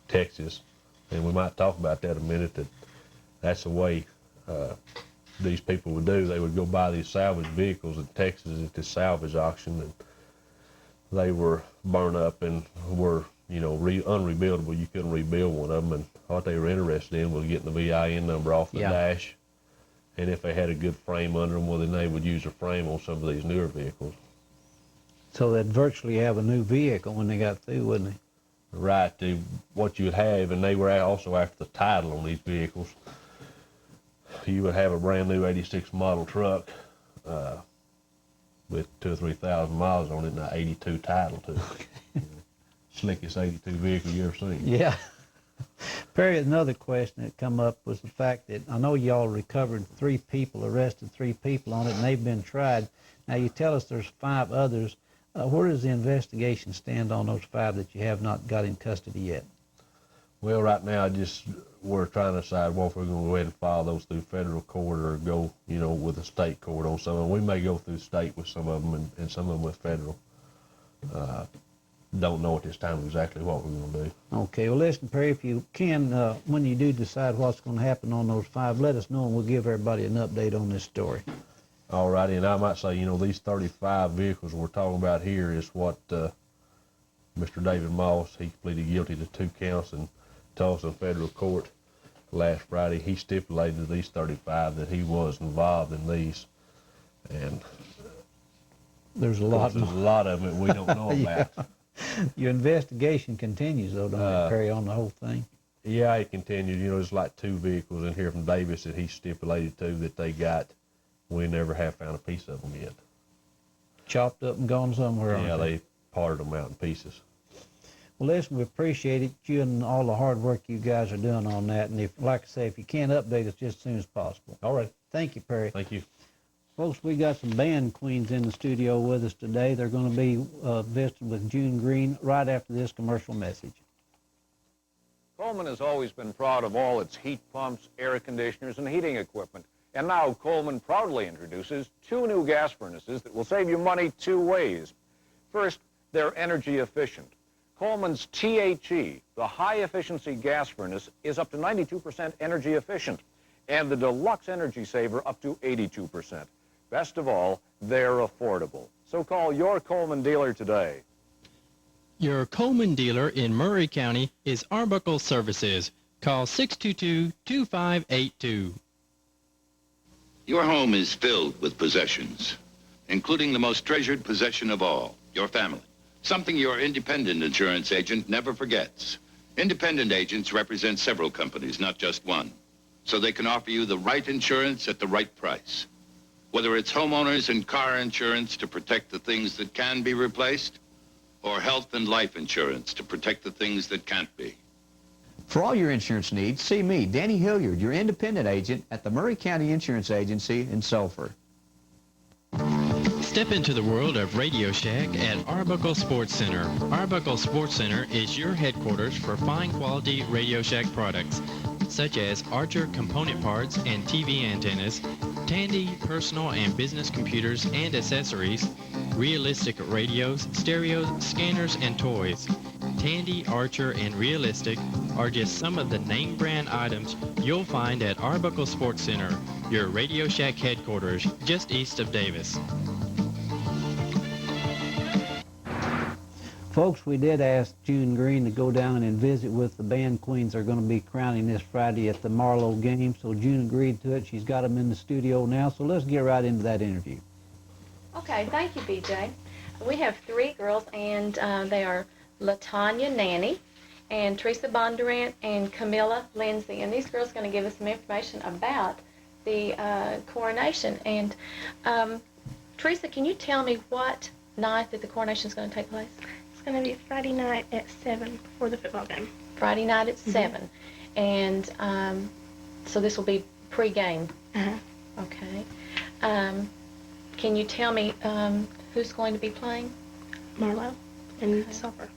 Texas, and we might talk about that a minute. That's the way these people would do. They would go buy these salvage vehicles in Texas at this salvage auction, and they were burned up and were, unrebuildable. You couldn't rebuild one of them, and what they were interested in was getting the VIN number off the dash, and if they had a good frame under them, well, then they would use a frame on some of these newer vehicles. So they'd virtually have a new vehicle when they got through, wouldn't they? Right, what you would have, and they were also after the title on these vehicles. You would have a brand new 86 model truck with 2,000 or 3,000 miles on it and an 82 title to it. Slickest 82 vehicle you ever seen. Yeah. Perry, another question that come up was the fact that I know y'all recovered arrested 3 people on it, and they've been tried. Now you tell us there's 5 others. Where does the investigation stand on those 5 that you have not got in custody yet? Well, right now, we're trying to decide if we're going to go ahead and file those through federal court or go, with a state court on some of them. We may go through state with some of them and some of them with federal. Don't know at this time exactly what we're going to do. Okay, well, listen, Perry, if you can, when you do decide what's going to happen on those 5, let us know, and we'll give everybody an update on this story. All righty, and I might say, these 35 vehicles we're talking about here is what Mr. David Moss, he pleaded guilty to 2 counts in Tulsa federal court last Friday. He stipulated to these 35 that he was involved in these, and there's a lot of them that we don't know about. Your investigation continues, though, don't it, Perry, on the whole thing? Yeah, it continues. There's like 2 vehicles in here from Davis that he stipulated to that they got. We never have found a piece of them yet. Chopped up and gone somewhere? Yeah, they parted them out in pieces. Well, listen, we appreciate it, you and all the hard work you guys are doing on that. And like I say, if you can, update us just as soon as possible. All right. Thank you, Perry. Thank you. Folks, we got some band queens in the studio with us today. They're going to be visiting with June Green right after this commercial message. Coleman has always been proud of all its heat pumps, air conditioners, and heating equipment. And now Coleman proudly introduces 2 new gas furnaces that will save you money 2 ways. First, they're energy efficient. Coleman's THE, the high-efficiency gas furnace, is up to 92% energy efficient, and the Deluxe Energy Saver up to 82%. Best of all, they're affordable. So call your Coleman dealer today. Your Coleman dealer in Murray County is Arbuckle Services. Call 622-2582. Your home is filled with possessions, including the most treasured possession of all, your family. Something your independent insurance agent never forgets. Independent agents represent several companies, not just one, so they can offer you the right insurance at the right price. Whether it's homeowners and car insurance to protect the things that can be replaced, or health and life insurance to protect the things that can't be. For all your insurance needs, see me, Danny Hilliard, your independent agent at the Murray County Insurance Agency in Sulphur. Step into the world of Radio Shack at Arbuckle Sports Center. Arbuckle Sports Center is your headquarters for fine quality Radio Shack products, such as Archer component parts and TV antennas, Tandy personal and business computers and accessories, Realistic radios, stereos, scanners, and toys. Tandy, Archer, and Realistic are just some of the name brand items you'll find at Arbuckle Sports Center, your Radio Shack headquarters just east of Davis. Folks, we did ask June Green to go down and visit with the band queens. They're going to be crowning this Friday at the Marlowe game. So June agreed to it. She's got them in the studio now. So let's get right into that interview. Okay, thank you, BJ. We have 3 girls, and they are LaTanya Nanny, and Teresa Bondurant, and Camilla Lindsay. And these girls are going to give us some information about the coronation. And Teresa, can you tell me what night that the coronation is going to take place? It's going to be Friday night at 7 before the football game. Friday night at 7. And so this will be pre-game. Okay. Can you tell me who's going to be playing? Marlowe and Sulphur.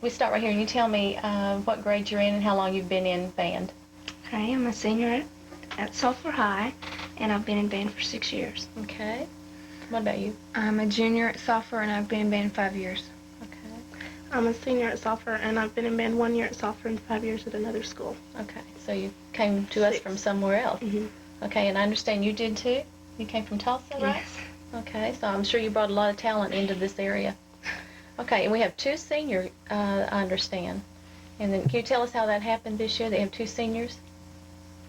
We start right here. You tell me what grade you're in and how long you've been in band. Okay, I'm a senior at Sulphur High, and I've been in band for 6 years. Okay. What about you? I'm a junior at Sulphur, and I've been in band 5 years. Okay. I'm a senior at Sulphur, and I've been in band 1 year at Sulphur and 5 years at another school. Okay, so you came to us from somewhere else. Okay, and I understand you did too? You came from Tulsa, right? Yes. Okay, so I'm sure you brought a lot of talent into this area. Okay, and we have 2 seniors, I understand. And then can you tell us how that happened this year? They have 2 seniors.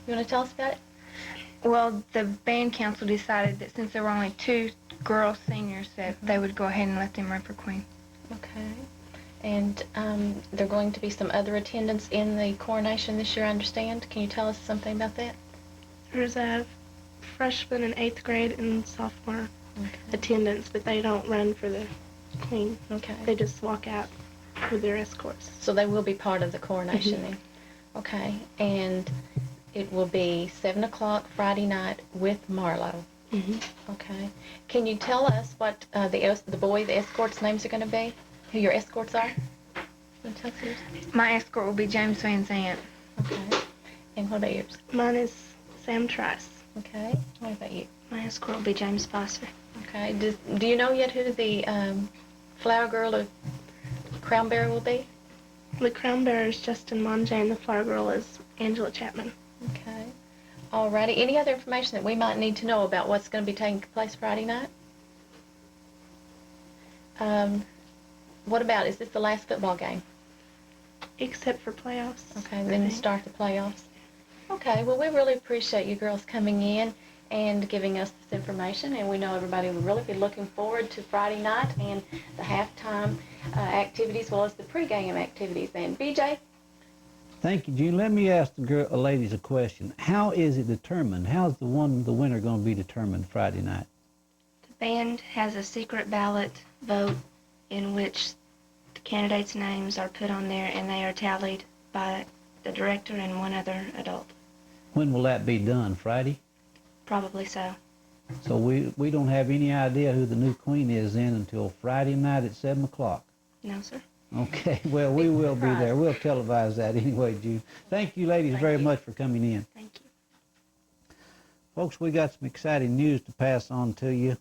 You want to tell us about it? Well, the band council decided that since there were only 2 girl seniors, that they would go ahead and let them run for queen. Okay. And there are going to be some other attendants in the coronation this year, I understand. Can you tell us something about that? There's a freshman in 8th grade and sophomore attendance, but they don't run for the queen. Okay. They just walk out with their escorts. So they will be part of the coronation then. Okay. And it will be 7 o'clock Friday night with Marlowe. Okay. Can you tell us what the escorts' names are going to be? Who your escorts are? Want to tell us yours? My escort will be James Van Zant. Okay. And what about yours? Mine is Sam Trice. Okay. What about you? My escort will be James Foster. Okay. Do you know yet who the flower girl or crown bearer will be? The crown bearer is Justin Monjay, and the flower girl is Angela Chapman. Okay. Alrighty. Any other information that we might need to know about what's going to be taking place Friday night? What about, is this the last football game? Except for playoffs. Okay, then you start the playoffs. Okay, well, we really appreciate you girls coming in and giving us this information, and we know everybody will really be looking forward to Friday night and the halftime activities as well as the pregame activities. And BJ? Thank you, Gene. Let me ask the ladies a question. How is it determined? How's the winner going to be determined Friday night? The band has a secret ballot vote in which the candidates' names are put on there, and they are tallied by the director and 1 other adult. When will that be done? Friday? Probably so. So we don't have any idea who the new queen is then until Friday night at 7 o'clock? No, sir. Okay, well, we will be there. We'll televise that anyway, June. Thank you, ladies, very much for coming in. Thank you. Folks, we got some exciting news to pass on to you.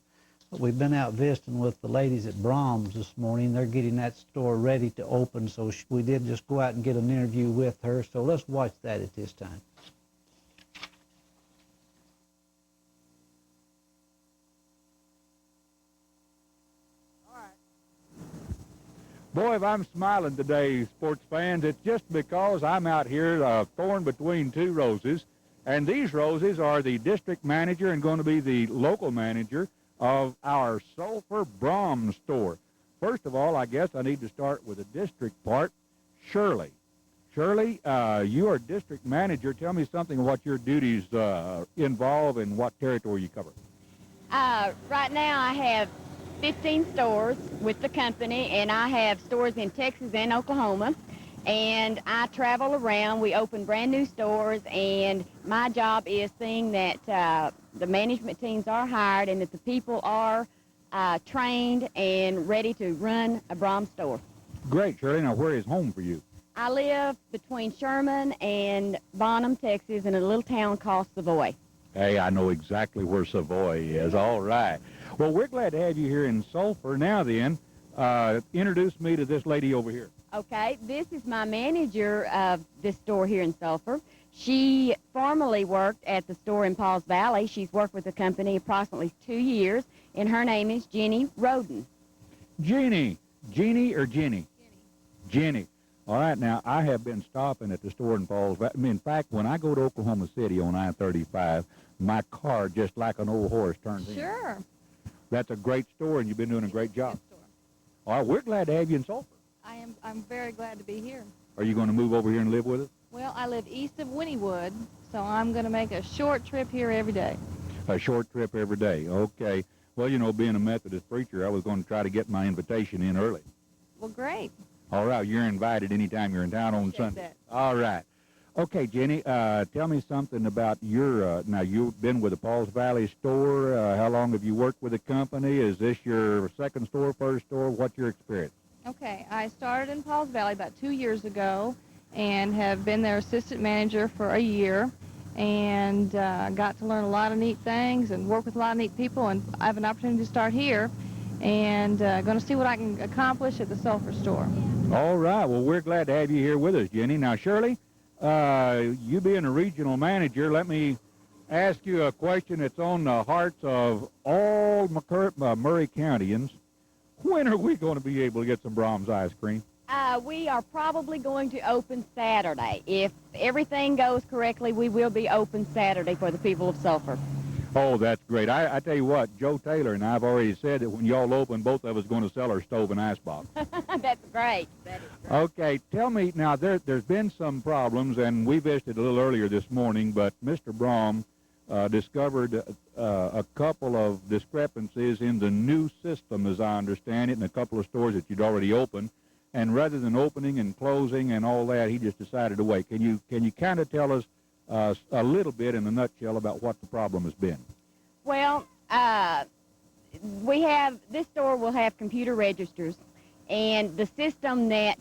We've been out visiting with the ladies at Brahms this morning. They're getting that store ready to open, so we did just go out and get an interview with her. So let's watch that at this time. Boy, if I'm smiling today, sports fans, it's just because I'm out here torn between 2 roses. And these roses are the district manager and going to be the local manager of our Sulphur Brahms store. First of all, I guess I need to start with the district part. Shirley. Shirley, you are district manager. Tell me something of what your duties involve and what territory you cover. Right now I have 15 stores with the company, and I have stores in Texas and Oklahoma, and I travel around. We open brand new stores, and my job is seeing that the management teams are hired and that the people are trained and ready to run a Brahms store. Great, Shirley. Now, where is home for you? I live between Sherman and Bonham, Texas, in a little town called Savoy. Hey, I know exactly where Savoy is. All right. Well, we're glad to have you here in Sulphur. Now then, introduce me to this lady over here. Okay, this is my manager of this store here in Sulphur. She formerly worked at the store in Pauls Valley. She's worked with the company approximately 2 years, and her name is Jenny Roden. Jeannie. Jeannie or Jenny? Jenny. All right, now, I have been stopping at the store in Falls Valley. I mean, in fact, when I go to Oklahoma City on I-35, my car, just like an old horse, turns in. Sure. That's a great store, and you've been doing a great job. All right, we're glad to have you in Sulphur. I'm very glad to be here. Are you going to move over here and live with us? Well, I live east of Wynnewood, so I'm going to make a short trip here every day. A short trip every day. Okay. Well, you know, being a Methodist preacher, I was going to try to get my invitation in early. Well, great. All right, you're invited anytime you're in town on Sunday. That. All right. Okay, Jenny, tell me something about your, now you've been with the Pauls Valley store. How long have you worked with the company? Is this your second store, first store? What's your experience? Okay, I started in Pauls Valley about 2 years ago and have been their assistant manager for a year, and got to learn a lot of neat things and work with a lot of neat people, and I have an opportunity to start here and going to see what I can accomplish at the Sulphur store. All right. Well, we're glad to have you here with us, Jenny. Now, Shirley, you being a regional manager, let me ask you a question that's on the hearts of all Murray Countyans. When are we going to be able to get some Brahms ice cream? We are probably going to open Saturday. If everything goes correctly, we will be open Saturday for the people of Sulphur. Oh, that's great. I tell you what, Joe Taylor and I have already said that when y'all open, both of us are going to sell our stove and icebox. That's great. That is great. Okay, tell me, now there's been some problems, and we visited a little earlier this morning, but Mr. Brahm discovered a couple of discrepancies in the new system, as I understand it, in a couple of stores that you'd already opened. And rather than opening and closing and all that, he just decided to wait. Can you kind of tell us a little bit in a nutshell about what the problem has been? Well, this store will have computer registers, and the system that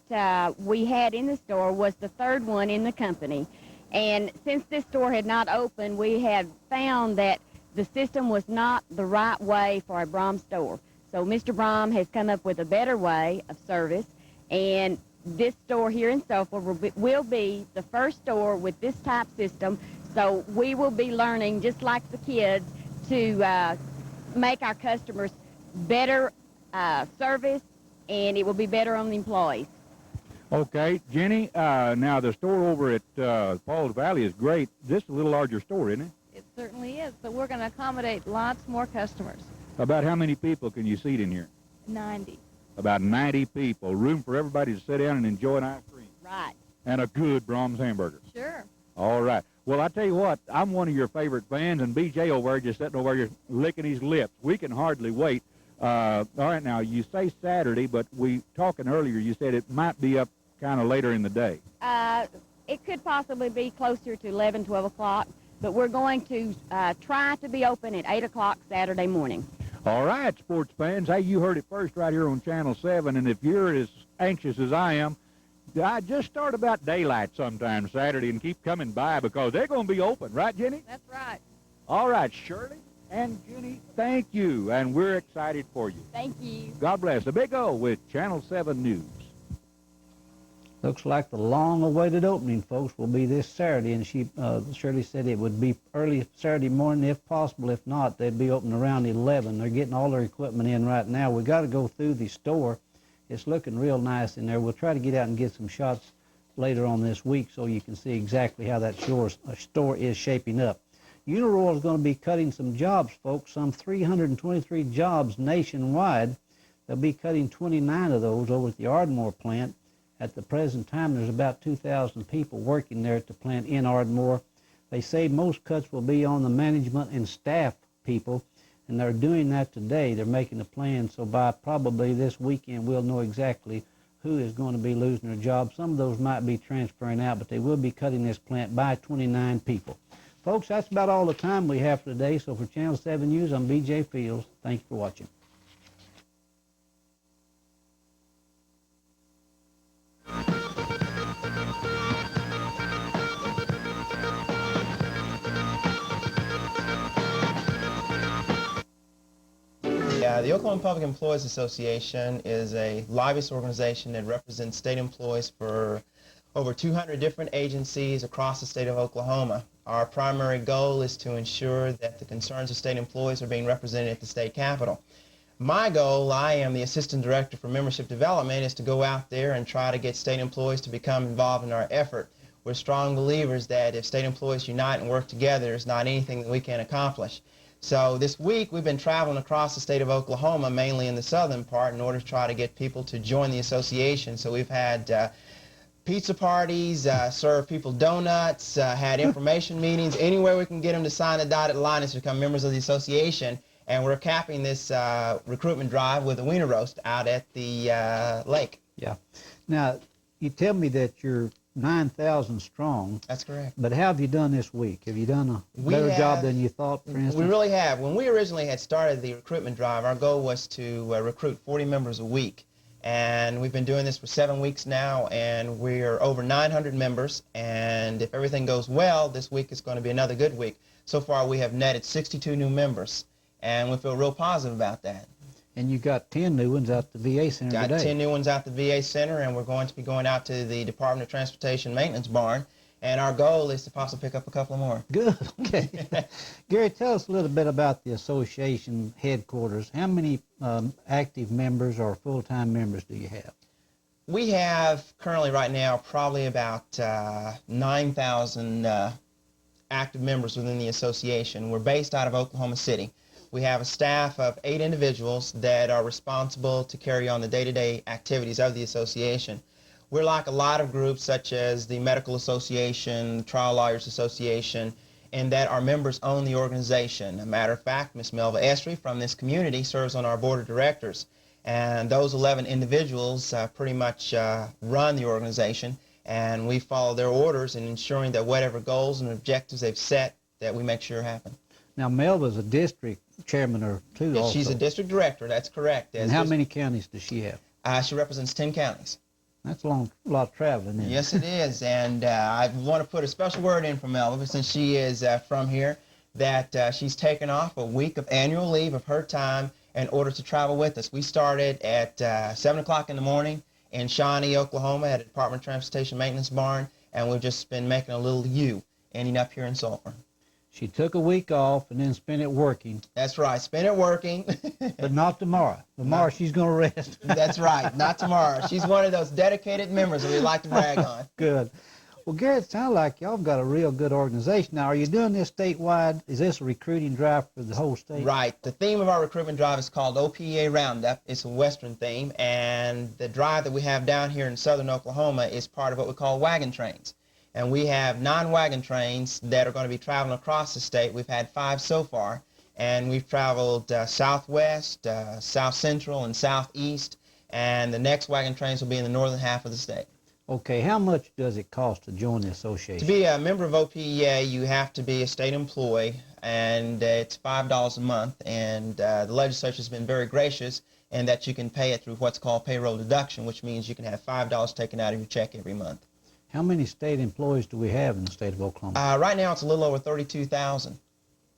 we had in the store was the third one in the company. And since this store had not opened, we had found that the system was not the right way for a Brahm store. So Mr. Brahm has come up with a better way of service, and this store here in Sulphur will be the first store with this type system. So we will be learning, just like the kids, to make our customers better service, and it will be better on the employees. Okay, Jenny, now the store over at Pauls Valley is great. This is a little larger store, isn't it? It certainly is, but we're going to accommodate lots more customers. About how many people can you seat in here? 90. About 90 people. Room for everybody to sit down and enjoy an ice cream. Right. And a good Brahms hamburger. Sure. All right. Well, I tell you what, I'm one of your favorite fans, and BJ over there just sitting over here licking his lips. We can hardly wait. All right, now, you say Saturday, but talking earlier, you said it might be up kind of later in the day. It could possibly be closer to 11, 12 o'clock, but we're going to try to be open at 8 o'clock Saturday morning. All right, sports fans. Hey, you heard it first right here on Channel 7, and if you're as anxious as I am, I just start about daylight sometime Saturday and keep coming by because they're going to be open. Right, Jenny? That's right. All right, Shirley and Jenny, thank you, and we're excited for you. Thank you. God bless. The Big O with Channel 7 News. Looks like the long-awaited opening, folks, will be this Saturday, and Shirley said it would be early Saturday morning if possible. If not, they'd be open around 11. They're getting all their equipment in right now. We got to go through the store. It's looking real nice in there. We'll try to get out and get some shots later on this week so you can see exactly how that store is shaping up. Uniroyal is going to be cutting some jobs, folks, some 323 jobs nationwide. They'll be cutting 29 of those over at the Ardmore plant. At the present time, there's about 2,000 people working there at the plant in Ardmore. They say most cuts will be on the management and staff people, and they're doing that today. They're making a plan, so by probably this weekend, we'll know exactly who is going to be losing their job. Some of those might be transferring out, but they will be cutting this plant by 29 people. Folks, that's about all the time we have for today. So for Channel 7 News, I'm B.J. Fields. Thanks for watching. The Oklahoma Public Employees Association is a lobbyist organization that represents state employees for over 200 different agencies across the state of Oklahoma. Our primary goal is to ensure that the concerns of state employees are being represented at the state capitol. My goal, I am the Assistant Director for Membership Development, is to go out there and try to get state employees to become involved in our effort. We're strong believers that if state employees unite and work together, there's not anything that we can't accomplish. So this week we've been traveling across the state of Oklahoma, mainly in the southern part, in order to try to get people to join the association. So we've had pizza parties, served people donuts, had information meetings, anywhere we can get them to sign a dotted line to become members of the association. And we're capping this recruitment drive with a wiener roast out at the lake. Yeah. Now, you tell me that you're 9,000 strong. That's correct. But how have you done this week? Have you done a better job than you thought, for instance? We really have. When we originally had started the recruitment drive, our goal was to recruit 40 members a week. And we've been doing this for 7 weeks now, and we're over 900 members. And if everything goes well, this week is going to be another good week. So far, we have netted 62 new members, and we feel real positive about that. And you got 10 new ones out the VA Center Got today. 10 new ones out the VA Center, and we're going to be going out to the Department of Transportation Maintenance Barn, and our goal is to possibly pick up a couple more. Good, okay. Gary, tell us a little bit about the association headquarters. How many active members or full-time members do you have? We have currently right now probably about 9,000 active members within the association. We're based out of Oklahoma City. We have a staff of 8 individuals that are responsible to carry on the day-to-day activities of the association. We're like a lot of groups such as the Medical Association, the Trial Lawyers Association, in that our members own the organization. A matter of fact, Ms. Melva Estrie from this community serves on our board of directors. And those 11 individuals pretty much run the organization, and we follow their orders in ensuring that whatever goals and objectives they've set, that we make sure happen. Now, Melva's a district chairman or two Yes, also. she's a district director, that's correct. And how many counties does she have? She represents 10 counties. That's a lot of traveling, isn't it? Yes, it is, and I want to put a special word in for Melva, since she is from here, that she's taken off a week of annual leave of her time in order to travel with us. We started at 7 o'clock in the morning in Shawnee, Oklahoma, at a Department of Transportation Maintenance Barn, and we've just been making a little U, ending up here in Sulphur. She took a week off and then spent it working. That's right, spent it working. But not tomorrow. Tomorrow she's going to rest. That's right, not tomorrow. She's one of those dedicated members that we like to brag on. Good. Well, Gary, it sounds like y'all got a real good organization. Now, are you doing this statewide? Is this a recruiting drive for the whole state? Right. The theme of our recruitment drive is called OPEA Roundup. It's a Western theme, and the drive that we have down here in southern Oklahoma is part of what we call wagon trains. And we have 9 wagon trains that are going to be traveling across the state. We've had 5 so far, and we've traveled southwest, south central, and southeast, and the next wagon trains will be in the northern half of the state. Okay, how much does it cost to join the association? To be a member of OPEA, you have to be a state employee, and it's $5 a month, and the legislature has been very gracious in that you can pay it through what's called payroll deduction, which means you can have $5 taken out of your check every month. How many state employees do we have in the state of Oklahoma? Right now it's a little over 32,000.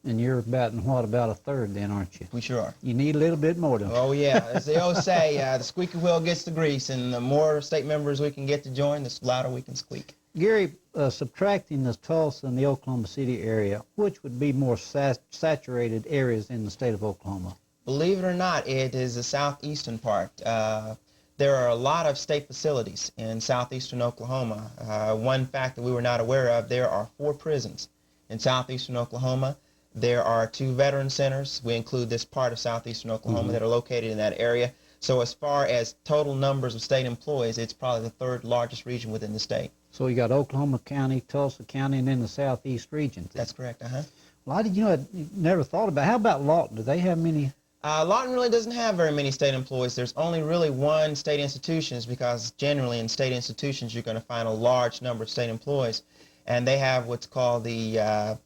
And you're about, about a third then, aren't you? We sure are. You need a little bit more, don't you? Oh, yeah. As they always say, the squeaky wheel gets the grease, and the more state members we can get to join, the louder we can squeak. Gary, subtracting the Tulsa and the Oklahoma City area, which would be more saturated areas in the state of Oklahoma? Believe it or not, it is the southeastern part. There are a lot of state facilities in southeastern Oklahoma. One fact that we were not aware of, there are 4 prisons in southeastern Oklahoma. There are 2 veteran centers. We include this part of southeastern Oklahoma that are located in that area. So as far as total numbers of state employees, it's probably the 3rd largest region within the state. So you got Oklahoma County, Tulsa County, and then the southeast region. That's correct, Well, I never thought about, how about Lawton? Do they have many? Lawton really doesn't have very many state employees. There's only really 1 state institutions, because generally in state institutions you're going to find a large number of state employees. And they have what's called the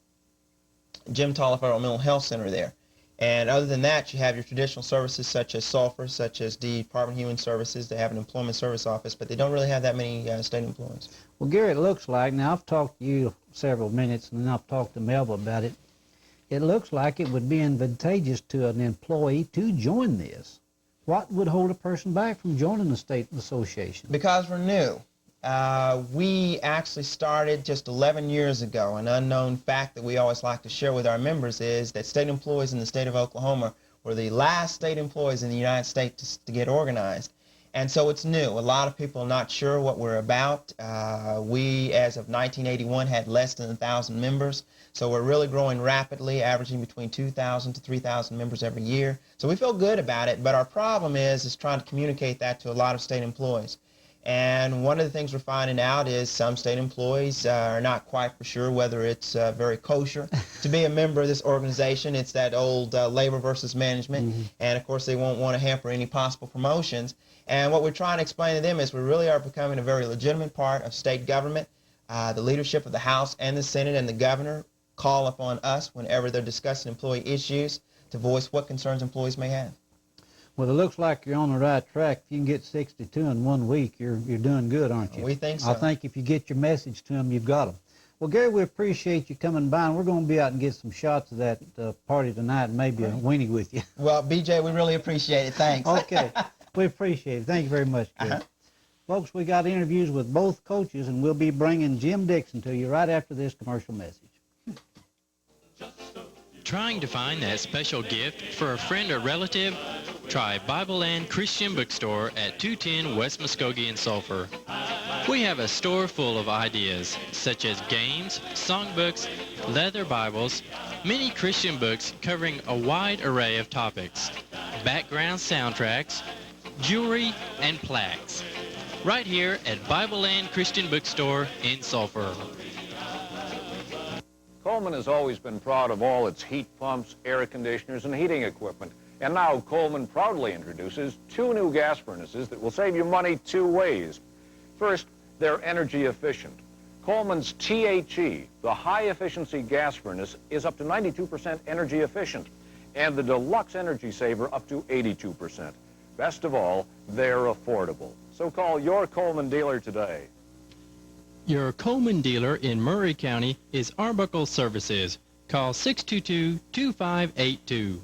Jim Taliaferro Mental Health Center there. And other than that, you have your traditional services such as Sulphur, such as the Department of Human Services. They have an employment service office, but they don't really have that many state employees. Well, Gary, it looks like, now I've talked to you several minutes, and then I've talked to Melva about it. It looks like it would be advantageous to an employee to join this. What would hold a person back from joining the state association? Because we're new. We actually started just 11 years ago. An unknown fact that we always like to share with our members is that state employees in the state of Oklahoma We're the last state employees in the United States to get organized. And so it's new. A lot of people are not sure what we're about. We, as of 1981, had less than 1,000 members. So we're really growing rapidly, averaging between 2,000 to 3,000 members every year. So we feel good about it, but our problem is trying to communicate that to a lot of state employees. And one of the things we're finding out is some state employees are not quite for sure whether it's very kosher to be a member of this organization. It's that old labor versus management. And of course they won't want to hamper any possible promotions. And what we're trying to explain to them is we really are becoming a very legitimate part of state government. The leadership of the House and the Senate and the governor call upon us whenever they're discussing employee issues to voice what concerns employees may have. Well, it looks like you're on the right track. If you can get 62 in 1 week, you're doing good, aren't you? We think so. I think if you get your message to them, you've got them. Well, Gary, we appreciate you coming by, and we're going to be out and get some shots of that party tonight and maybe a weenie with you. Well, BJ, we really appreciate it. Thanks. Okay. We appreciate it. Thank you very much, Gary. Folks, we got interviews with both coaches, and we'll be bringing Jim Dixon to you right after this commercial message. Trying to find that special gift for a friend or relative? Try Bible Land Christian Bookstore at 210 West Muskogee in Sulphur. We have a store full of ideas, such as games, songbooks, leather Bibles, many Christian books covering a wide array of topics, background soundtracks, jewelry, and plaques. Right here at Bible Land Christian Bookstore in Sulphur. Coleman has always been proud of all its heat pumps, air conditioners, and heating equipment. And now Coleman proudly introduces 2 new gas furnaces that will save you money 2 ways. First, they're energy efficient. Coleman's THE, the high-efficiency gas furnace, is up to 92% energy efficient, and the Deluxe Energy Saver up to 82%. Best of all, they're affordable. So call your Coleman dealer today. Your Coleman dealer in Murray County is Arbuckle Services. Call 622-2582.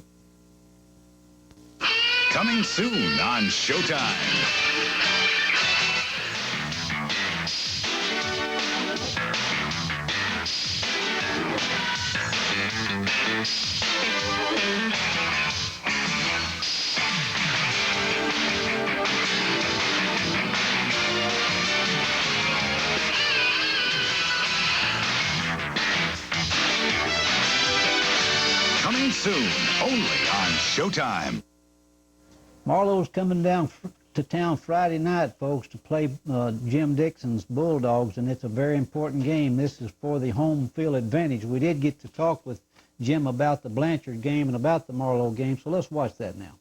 Coming soon on Showtime. Coming soon, only on Showtime. Marlowe's coming down to town Friday night, folks, to play Jim Dixon's Bulldogs, and it's a very important game. This is for the home field advantage. We did get to talk with Jim about the Blanchard game and about the Marlowe game, so let's watch that now.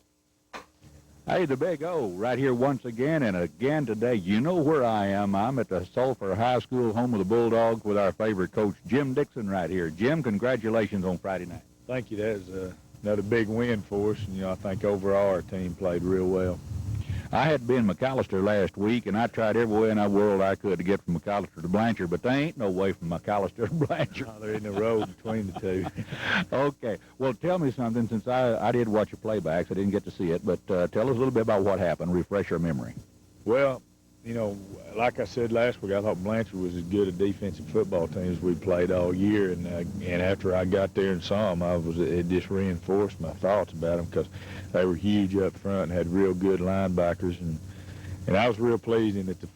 Hey, the Big O, right here once again, and again today. You know where I am. I'm at the Sulphur High School, home of the Bulldogs, with our favorite coach, Jim Dixon, right here. Jim, congratulations on Friday night. Thank you. That was another big win for us, and, I think overall our team played real well. I had been McAllister last week, and I tried every way in the world I could to get from McAllister to Blanchard, but there ain't no way from McAllister to Blanchard. No, there ain't no road between the two. Okay. Well, tell me something, since I did watch your playbacks. I didn't get to see it, but tell us a little bit about what happened. Refresh our memory. Well, like I said last week, I thought Blanchard was as good a defensive football team as we played all year, and after I got there and saw them, it just reinforced my thoughts about them, because they were huge up front and had real good linebackers, and I was real pleased in that the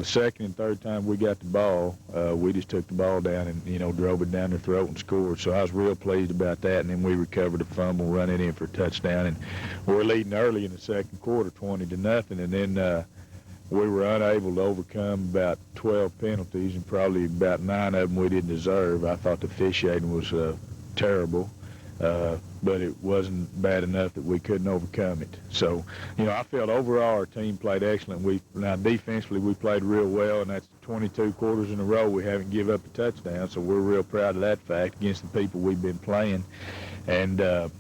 second and third time we got the ball, we just took the ball down and, drove it down their throat and scored. So I was real pleased about that, and then we recovered a fumble, run it in for a touchdown, and we're leading early in the second quarter, 20-0, and then we were unable to overcome about 12 penalties, and probably about 9 of them we didn't deserve. I thought the officiating was terrible, but it wasn't bad enough that we couldn't overcome it. So, I felt overall our team played excellent. Now defensively we played real well, and that's 22 quarters in a row we haven't given up a touchdown, so we're real proud of that fact against the people we've been playing. And I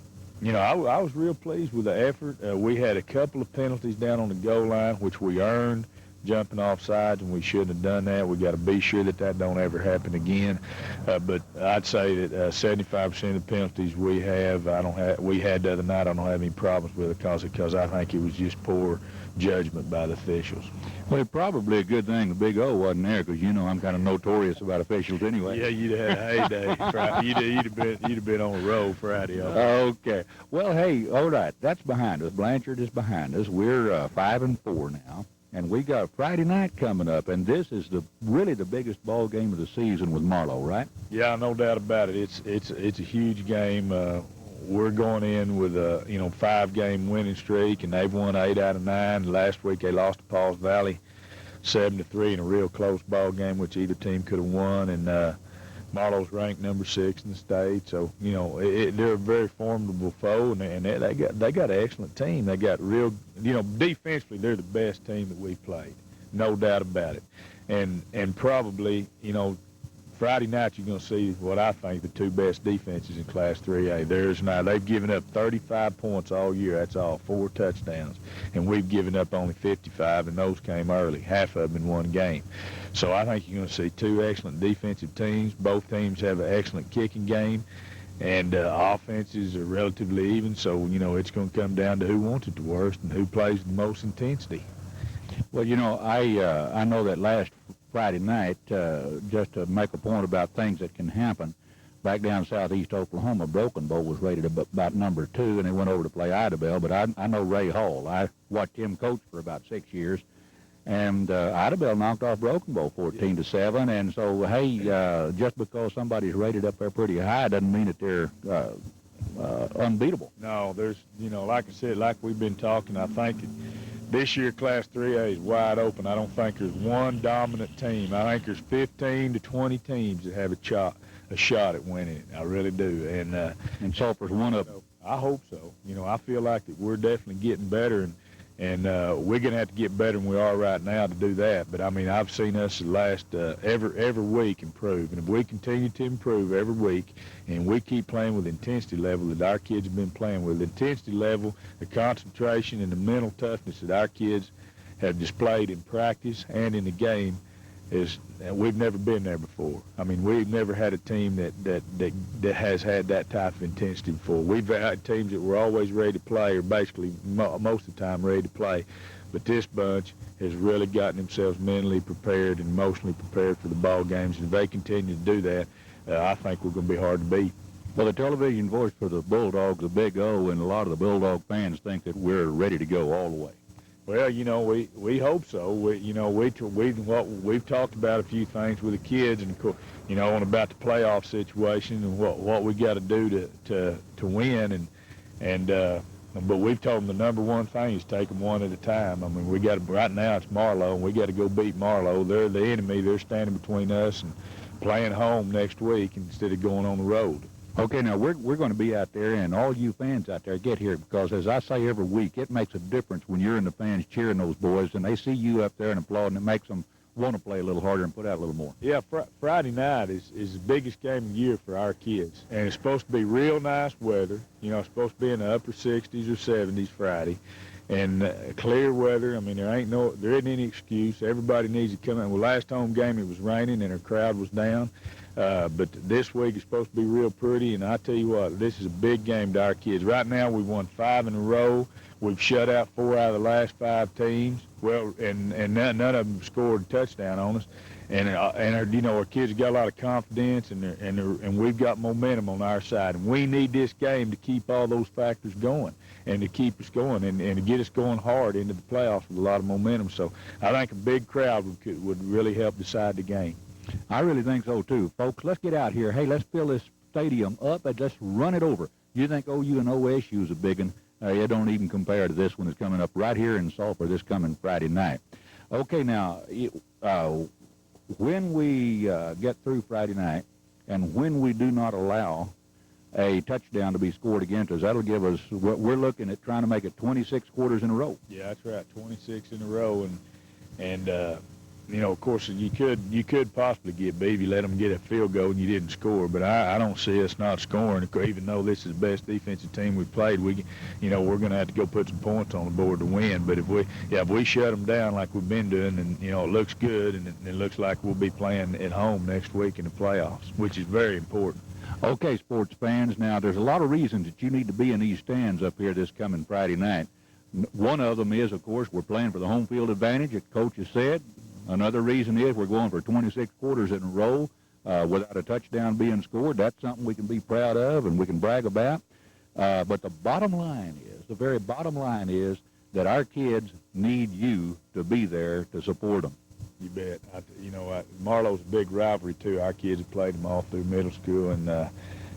was real pleased with the effort. We had a couple of penalties down on the goal line, which we earned, jumping off sides, and we shouldn't have done that. We got to be sure that don't ever happen again. But I'd say that 75% of the penalties we had the other night, I don't have any problems with it, because I think it was just poor judgment by the officials. Well, it's probably a good thing the Big O wasn't there, because you know I'm kind of notorious about officials anyway. Yeah, you'd have had a heyday. Friday. You'd have been on the road Friday. Okay. Well, hey, all right, that's behind us. Blanchard is behind us. We're 5-4 now, and we got Friday night coming up, and this is really the biggest ball game of the season with Marlow, right? Yeah, no doubt about it. It's a huge game. We're going in with a 5-game winning streak, and they've won 8 out of 9. Last week they lost to Pauls Valley 7-3 in a real close ball game, which either team could have won. And Marlow's ranked number 6 in the state, so they're a very formidable foe, and they got an excellent team. They got real, defensively they're the best team that we played, no doubt about it. And probably Friday night, you're going to see what I think the 2 best defenses in Class 3A. They've given up 35 points all year. That's all, 4 touchdowns. And we've given up only 55, and those came early, half of them in one game. So I think you're going to see 2 excellent defensive teams. Both teams have an excellent kicking game, and offenses are relatively even. So, it's going to come down to who wants it the worst and who plays the most intensity. Well, I know that last Friday night, just to make a point about things that can happen, back down southeast Oklahoma, Broken Bow was rated about number 2, and they went over to play Idabel. But I know Ray Hall. I watched him coach for about 6 years, and Idabel knocked off Broken Bow 14-7. And so, hey, just because somebody's rated up there pretty high doesn't mean that they're unbeatable. No, there's, like I said, like we've been talking, I think this year Class 3A is wide open. I don't think there's one dominant team. I think there's 15 to 20 teams that have a shot at winning it. I really do. And Sulphur's one of them. I hope so. I feel like that we're definitely getting better, and we're going to have to get better than we are right now to do that. But, I've seen us the last every week improve. And if we continue to improve every week and we keep playing with the intensity level that our kids have been playing with, the intensity level, the concentration, and the mental toughness that our kids have displayed in practice and in the game, we've never been there before. We've never had a team that has had that type of intensity before. We've had teams that were always ready to play, or basically most of the time ready to play. But this bunch has really gotten themselves mentally prepared and emotionally prepared for the ball games. And if they continue to do that, I think we're going to be hard to beat. Well, the television voice for the Bulldogs, the Big O, and a lot of the Bulldog fans think that we're ready to go all the way. Well, we hope so. We've talked about a few things with the kids, and and about the playoff situation and what we got to do to win, but we've told them the number one thing is take them one at a time. We got to, right now it's Marlow, and we got to go beat Marlow. They're the enemy. They're standing between us and playing home next week instead of going on the road. Okay, now we're going to be out there, and all you fans out there get here, because as I say every week, it makes a difference when you're in the fans cheering those boys, and they see you up there and applauding. It makes them want to play a little harder and put out a little more. Yeah, Friday night is the biggest game of the year for our kids, and it's supposed to be real nice weather. It's supposed to be in the upper 60s or 70s Friday, and clear weather. There isn't any excuse. Everybody needs to come in. Well, last home game it was raining and our crowd was down. But this week is supposed to be real pretty, and I tell you what, this is a big game to our kids. Right now, we've won 5 in a row. We've shut out 4 out of the last 5 teams. Well, and none of them scored a touchdown on us. And our kids have got a lot of confidence, and we've got momentum on our side. And we need this game to keep all those factors going, and to keep us going, and to get us going hard into the playoffs with a lot of momentum. So I think a big crowd would really help decide the game. I really think so, too. Folks, let's get out here. Hey, let's fill this stadium up and let's run it over. You think OU and OSU is a big one. It don't even compare to this one that's coming up right here in Sulphur this coming Friday night. Okay, now, when we get through Friday night and when we do not allow a touchdown to be scored against us, that'll give us, we're looking at trying to make it 26 quarters in a row. Yeah, that's right, 26 in a row. And of course, you could possibly get beat if you let them get a field goal and you didn't score. But I don't see us not scoring. Even though this is the best defensive team we've played, we're going to have to go put some points on the board to win. But if we shut them down like we've been doing, and it looks good, and it looks like we'll be playing at home next week in the playoffs, which is very important. Okay, sports fans. Now, there's a lot of reasons that you need to be in these stands up here this coming Friday night. One of them is, of course, we're playing for the home field advantage, that the coach has said. Another reason is we're going for 26 quarters in a row without a touchdown being scored. That's something we can be proud of and we can brag about. But the bottom line is, the very bottom line is that our kids need you to be there to support them. You bet. Marlowe's a big rivalry, too. Our kids have played them all through middle school and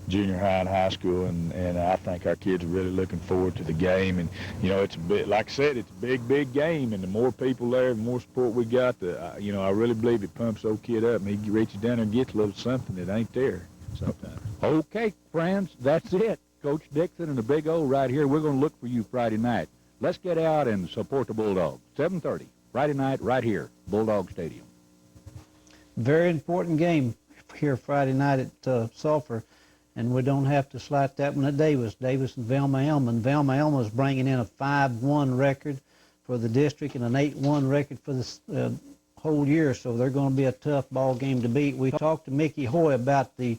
junior high and high school, and I think our kids are really looking forward to the game. And, it's a bit, like I said, it's a big, big game, and the more people there, the more support we got, I really believe it pumps old kid up, and he reaches down there and gets a little something that ain't there sometimes. Okay, friends, that's it. Coach Dixon and the Big O right here. We're going to look for you Friday night. Let's get out and support the Bulldogs. 7:30, Friday night, right here, Bulldog Stadium. Very important game here Friday night at Sulphur, and we don't have to slight that one at Davis. Davis and Velma-Elma. And Velma-Elma is bringing in a 5-1 record for the district and an 8-1 record for the whole year, so they're going to be a tough ball game to beat. We talked to Mickey Hoy about the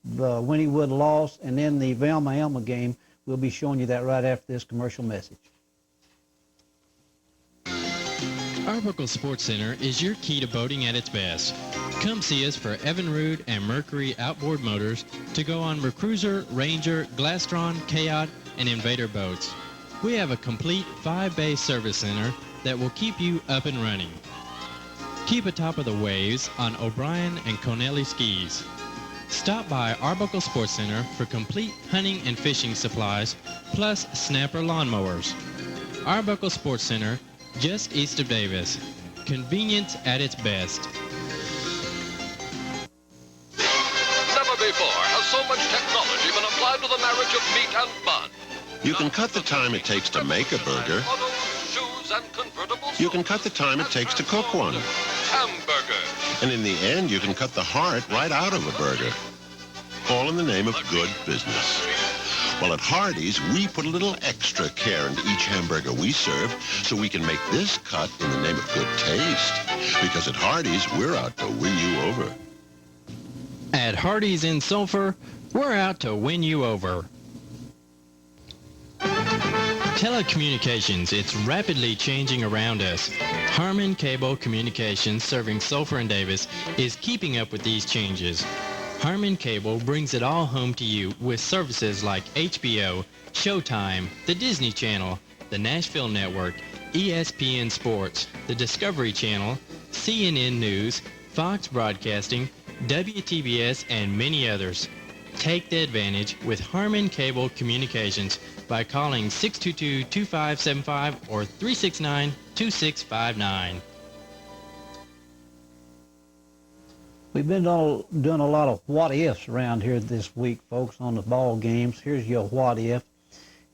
Wynnewood loss and then the Velma-Elma game. We'll be showing you that right after this commercial message. Arbuckle Sports Center is your key to boating at its best. Come see us for Evinrude and Mercury outboard motors to go on Recruiser, Ranger, Glastron, Chaot, and Invader boats. We have a complete 5-bay service center that will keep you up and running. Keep atop of the waves on O'Brien and Conelli skis. Stop by Arbuckle Sports Center for complete hunting and fishing supplies, plus snapper lawnmowers. Arbuckle Sports Center, just east of Davis. Convenience at its best. Never before has so much technology been applied to the marriage of meat and bun. You can cut the time it takes to make a burger. Shoes and convertible You can cut the time it takes to cook one. hamburgers. And in the end, you can cut the heart right out of a burger. All in the name of good business. Well, at Hardee's, we put a little extra care into each hamburger we serve so we can make this cut in the name of good taste. Because at Hardee's, we're out to win you over. At Hardee's in Sulphur, we're out to win you over. Telecommunications, it's rapidly changing around us. Harmon Cable Communications, serving Sulphur and Davis, is keeping up with these changes. Harmon Cable brings it all home to you with services like HBO, Showtime, the Disney Channel, the Nashville Network, ESPN Sports, the Discovery Channel, CNN News, Fox Broadcasting, WTBS, and many others. Take the advantage with Harmon Cable Communications by calling 622-2575 or 369-2659. We've been doing a lot of what-ifs around here this week, folks, on the ball games. Here's your what-if.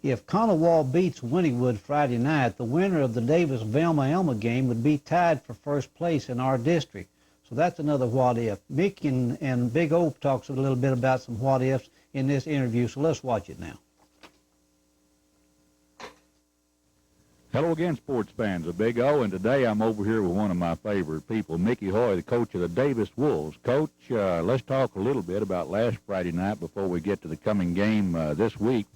If Conowall beats Wynnewood Friday night, the winner of the Davis-Velma-Elma game would be tied for first place in our district. So that's another what-if. Mick and Big O talks a little bit about some what-ifs in this interview, so let's watch it now. Hello again, sports fans. A Big O, and today I'm over here with one of my favorite people, Mickey Hoy, the coach of the Davis Wolves. Coach, let's talk a little bit about last Friday night before we get to the coming game this week.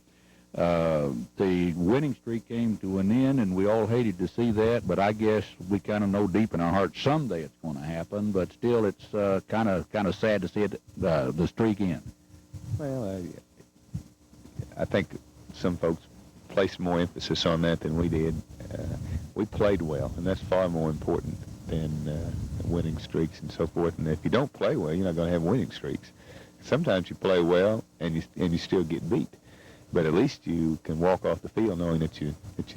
The winning streak came to an end, and we all hated to see that, but I guess we kind of know deep in our hearts someday it's going to happen, but still it's kind of sad to see it, the streak end. Well, I think some folks placed more emphasis on that than we did. We played well, and that's far more important than winning streaks and so forth. And if you don't play well, you're not going to have winning streaks. Sometimes you play well and you still get beat, but at least you can walk off the field knowing that you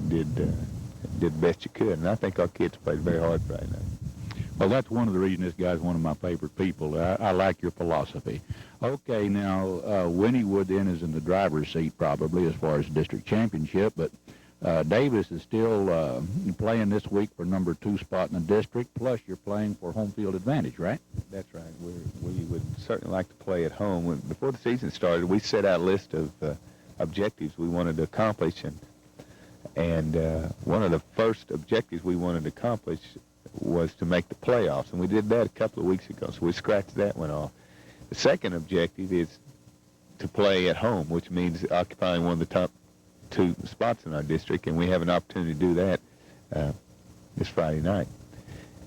did the best you could. And I think our kids played very hard Friday night. Well, that's one of the reasons this guy's one of my favorite people. I like your philosophy. Okay, now, Wynnewood then is in the driver's seat probably as far as district championship, but Davis is still playing this week for number 2 spot in the district, plus you're playing for home field advantage, right? That's right. We would certainly like to play at home. Before the season started, we set out a list of objectives we wanted to accomplish, and one of the first objectives we wanted to accomplish was to make the playoffs, and we did that a couple of weeks ago, so we scratched that one off. The second objective is to play at home, which means occupying one of the top 2 spots in our district, and we have an opportunity to do that this Friday night.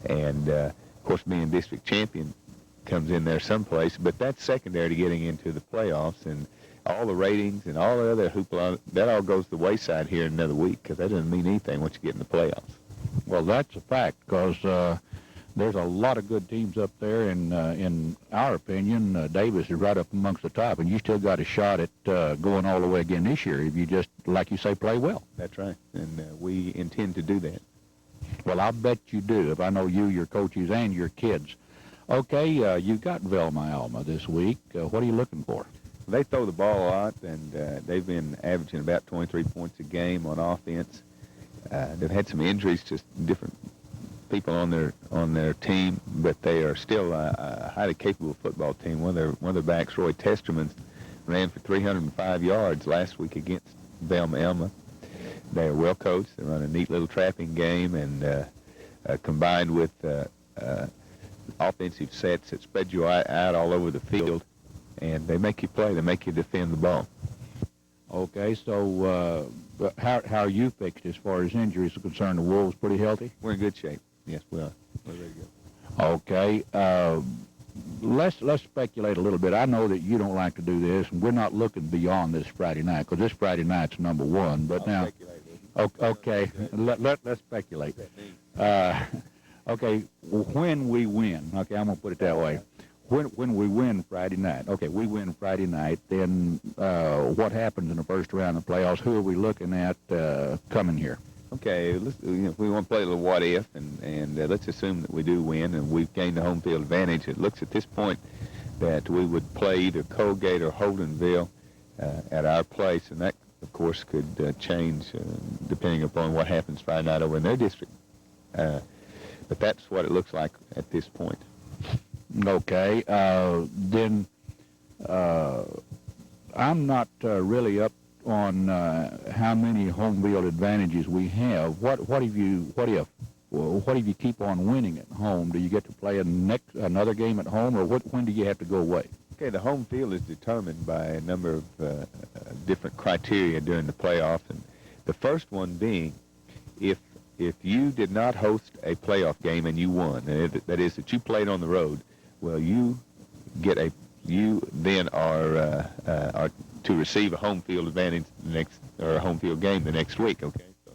And, of course, being district champion comes in there someplace, but that's secondary to getting into the playoffs, and all the ratings and all the other hoopla, that all goes to the wayside here in another week, because that doesn't mean anything once you get in the playoffs. Well, that's a fact, because there's a lot of good teams up there, and in our opinion, Davis is right up amongst the top, and you still got a shot at going all the way again this year if you just, like you say, play well. That's right, and we intend to do that. Well, I bet you do, if I know you, your coaches, and your kids. Okay, you got Velma Alma this week. What are you looking for? They throw the ball a lot, and they've been averaging about 23 points a game on offense. They've had some injuries to different people on their team, but they are still a highly capable football team. One of their backs, Roy Testerman, ran for 305 yards last week against Velma Alma. They are well coached. They run a neat little trapping game, and combined with offensive sets that spread you out all over the field, and they make you play. They make you defend the ball. Okay, so how are you fixed as far as injuries are concerned? The Wolves pretty healthy? We're in good shape. Yes, we are. We're very good. Okay, let's speculate a little bit. I know that you don't like to do this, and we're not looking beyond this Friday night, because this Friday night's number one. But now, okay, let's speculate. Okay, when we win, okay, I'm going to put it that way. When we win Friday night, okay, we win Friday night, then what happens in the first round of the playoffs? Who are we looking at coming here? Okay, let's, if we want to play a little what if, and let's assume that we do win and we've gained the home field advantage. It looks at this point that we would play either Colgate or Holdenville at our place, and that, of course, could change depending upon what happens Friday night over in their district. But that's what it looks like at this point. Okay, then I'm not really up on how many home field advantages we have. What if you keep on winning at home? Do you get to play another game at home, or when do you have to go away? Okay, the home field is determined by a number of different criteria during the playoffs, and the first one being if you did not host a playoff game and you won, that is that you played on the road, well, you then are to receive a home field advantage or a home field game the next week. Okay, so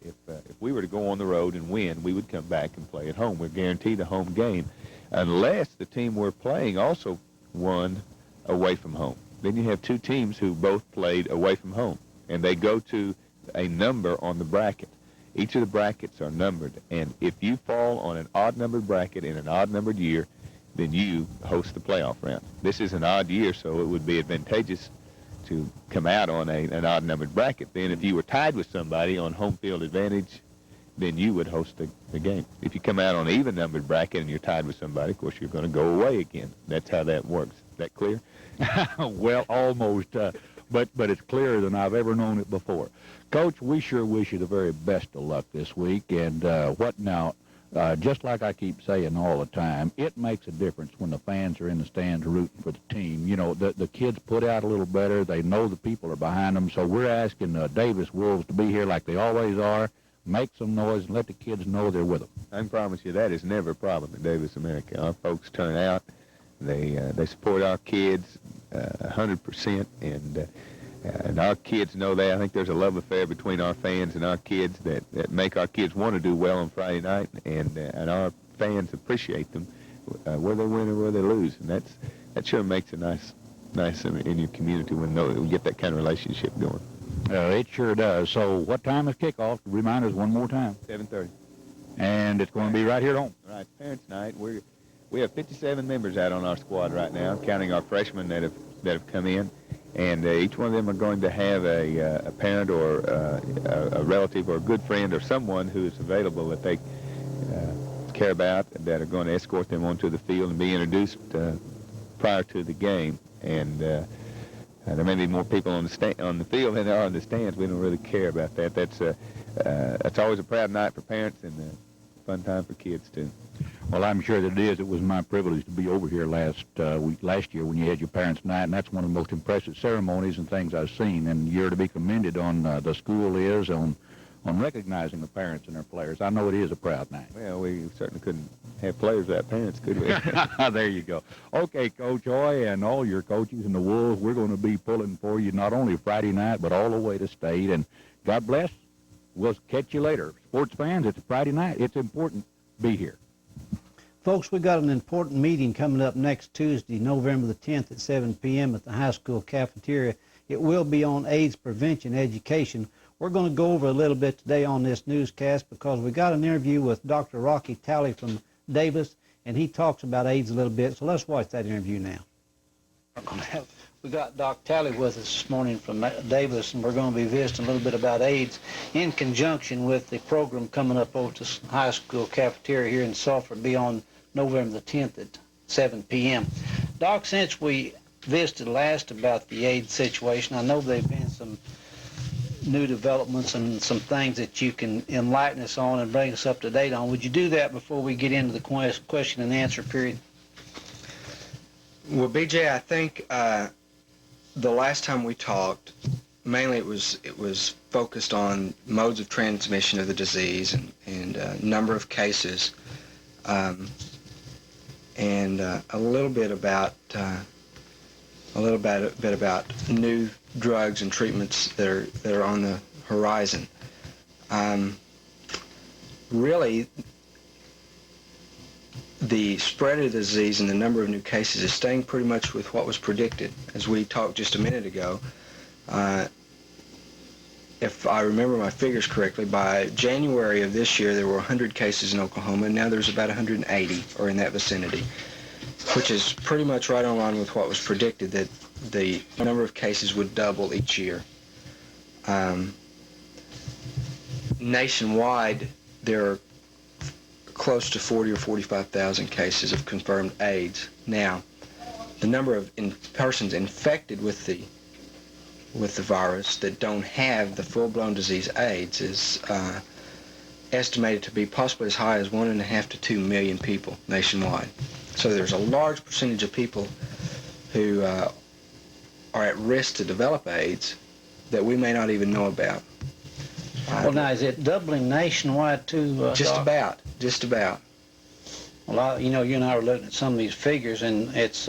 if we were to go on the road and win, we would come back and play at home. We're guaranteed a home game, unless the team we're playing also won away from home. Then you have two teams who both played away from home, and they go to a number on the bracket. Each of the brackets are numbered, and if you fall on an odd-numbered bracket in an odd-numbered year, then you host the playoff round. This is an odd year, so it would be advantageous to come out on an odd-numbered bracket. Then if you were tied with somebody on home field advantage, then you would host the game. If you come out on an even-numbered bracket and you're tied with somebody, of course, you're going to go away again. That's how that works. Is that clear? Well, almost, but it's clearer than I've ever known it before. Coach, we sure wish you the very best of luck this week. And what now? Just like I keep saying all the time, it makes a difference when the fans are in the stands rooting for the team. You know, the kids put out a little better. They know the people are behind them. So we're asking Davis Wolves to be here like they always are, make some noise, and let the kids know they're with them. I can promise you that is never a problem in Davis America. Our folks turn out. They support our kids 100%, and our kids know that. I think there's a love affair between our fans and our kids that make our kids want to do well on Friday night, and our fans appreciate them, whether they win or whether they lose. And that sure makes it nice in your community when you get that kind of relationship going. It sure does. So what time is kickoff? Remind us one more time. 7:30. And it's going to be right here at home. Right, Parents' Night. We have 57 members out on our squad right now, counting our freshmen that have come in. And each one of them are going to have a parent or a relative or a good friend or someone who is available that they care about, that are going to escort them onto the field and be introduced prior to the game. And there may be more people on the field than there are on the stands. We don't really care about that. That's always a proud night for parents and a fun time for kids too. Well, I'm sure that it is. It was my privilege to be over here last year when you had your parents' night, and that's one of the most impressive ceremonies and things I've seen. And you're to be commended on the school is on recognizing the parents and their players. I know it is a proud night. Well, we certainly couldn't have players without parents, could we? There you go. Okay, Coach Hoy and all your coaches and the Wolves, we're going to be pulling for you not only Friday night, but all the way to state. And God bless. We'll catch you later. Sports fans, it's a Friday night. It's important. Be here. Folks, we got an important meeting coming up next Tuesday, November the 10th at 7 p.m. at the high school cafeteria. It will be on AIDS prevention education. We're going to go over a little bit today on this newscast because we got an interview with Dr. Rocky Talley from Davis, and he talks about AIDS a little bit. So let's watch that interview now. We got Dr. Talley with us this morning from Davis, and we're going to be visiting a little bit about AIDS in conjunction with the program coming up over to high school cafeteria here in Sulphur. It'll be on November the 10th at 7 p.m. Doc, since we visited last about the AIDS situation, I know there have been some new developments and some things that you can enlighten us on and bring us up to date on. Would you do that before we get into the question and answer period? Well, BJ, I think the last time we talked, mainly it was focused on modes of transmission of the disease and number of cases, and a little bit about new drugs and treatments that are on the horizon. Really, the spread of the disease and the number of new cases is staying pretty much with what was predicted. As we talked just a minute ago, if I remember my figures correctly, by January of this year there were 100 cases in Oklahoma, and now there's about 180 or in that vicinity, which is pretty much right on line with what was predicted, that the number of cases would double each year. Nationwide, there are close to 40 or 45,000 cases of confirmed AIDS. Now, the number of persons infected with the virus that don't have the full-blown disease AIDS is estimated to be possibly as high as 1.5 to 2 million people nationwide. So there's a large percentage of people who are at risk to develop AIDS that we may not even know about. Well, now, is it doubling nationwide too? Just about. Well, you and I were looking at some of these figures, and it's,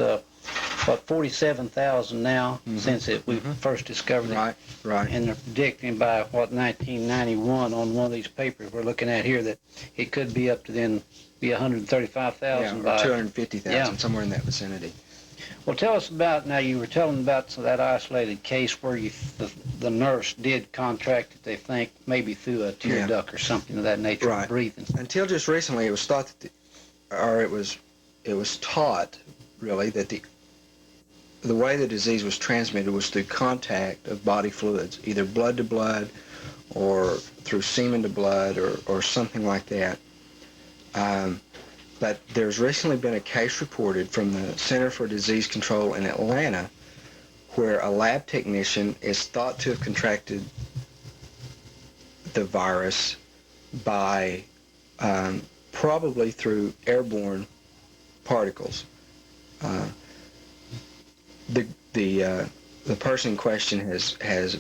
47,000 now since we first discovered it. Right. And they're predicting by, 1991 on one of these papers we're looking at here that it could be up to then be 135,000 by 250,000, somewhere in that vicinity. Well, tell us about, now you were telling about that isolated case where the nurse did contract it, they think, maybe through a tear duct or something of that nature, right. Breathing. Until just recently, it was thought that, it was taught, really, that the way the disease was transmitted was through contact of body fluids, either blood to blood or through semen to blood or something like that. But there's recently been a case reported from the Center for Disease Control in Atlanta where a lab technician is thought to have contracted the virus by probably through airborne particles. The person in question has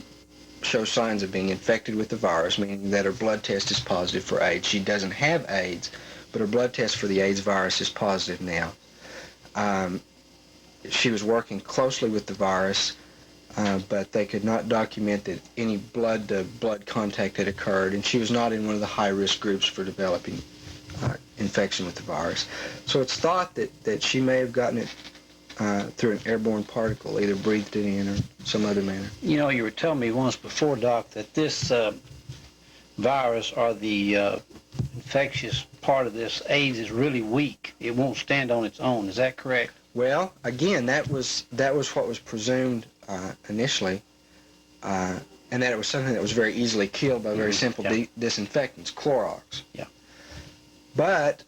shows signs of being infected with the virus, meaning that her blood test is positive for AIDS. She doesn't have AIDS, but her blood test for the AIDS virus is positive now. She was working closely with the virus, but they could not document that any blood-to-blood contact had occurred, and she was not in one of the high-risk groups for developing infection with the virus. So it's thought that she may have gotten it through an airborne particle, either breathed it in or some other manner. You know, you were telling me once before, Doc, that this virus or the infectious part of this AIDS is really weak. It won't stand on its own. Is that correct? Well, again, that was what was presumed initially, and that it was something that was very easily killed by very simple disinfectants, Clorox. Yeah. But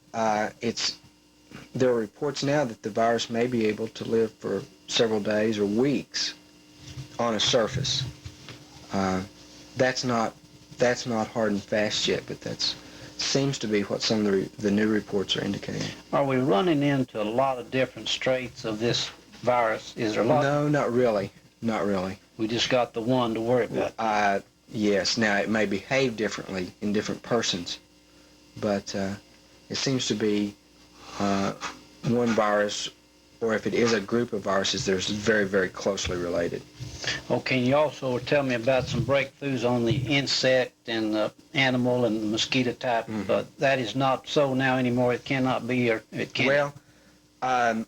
there are reports now that the virus may be able to live for several days or weeks on a surface. That's not hard and fast yet, but that's seems to be what some of the new reports are indicating. Are we running into a lot of different straits of this virus? Is there a lot? No, not really. Not really. We just got the one to worry about. Yes. Now, it may behave differently in different persons, but it seems to be one virus, or if it is a group of viruses, they're very, very closely related. Oh, can you also tell me about some breakthroughs on the insect and the animal and the mosquito type? That is not so now anymore. It cannot be, or it can. Well,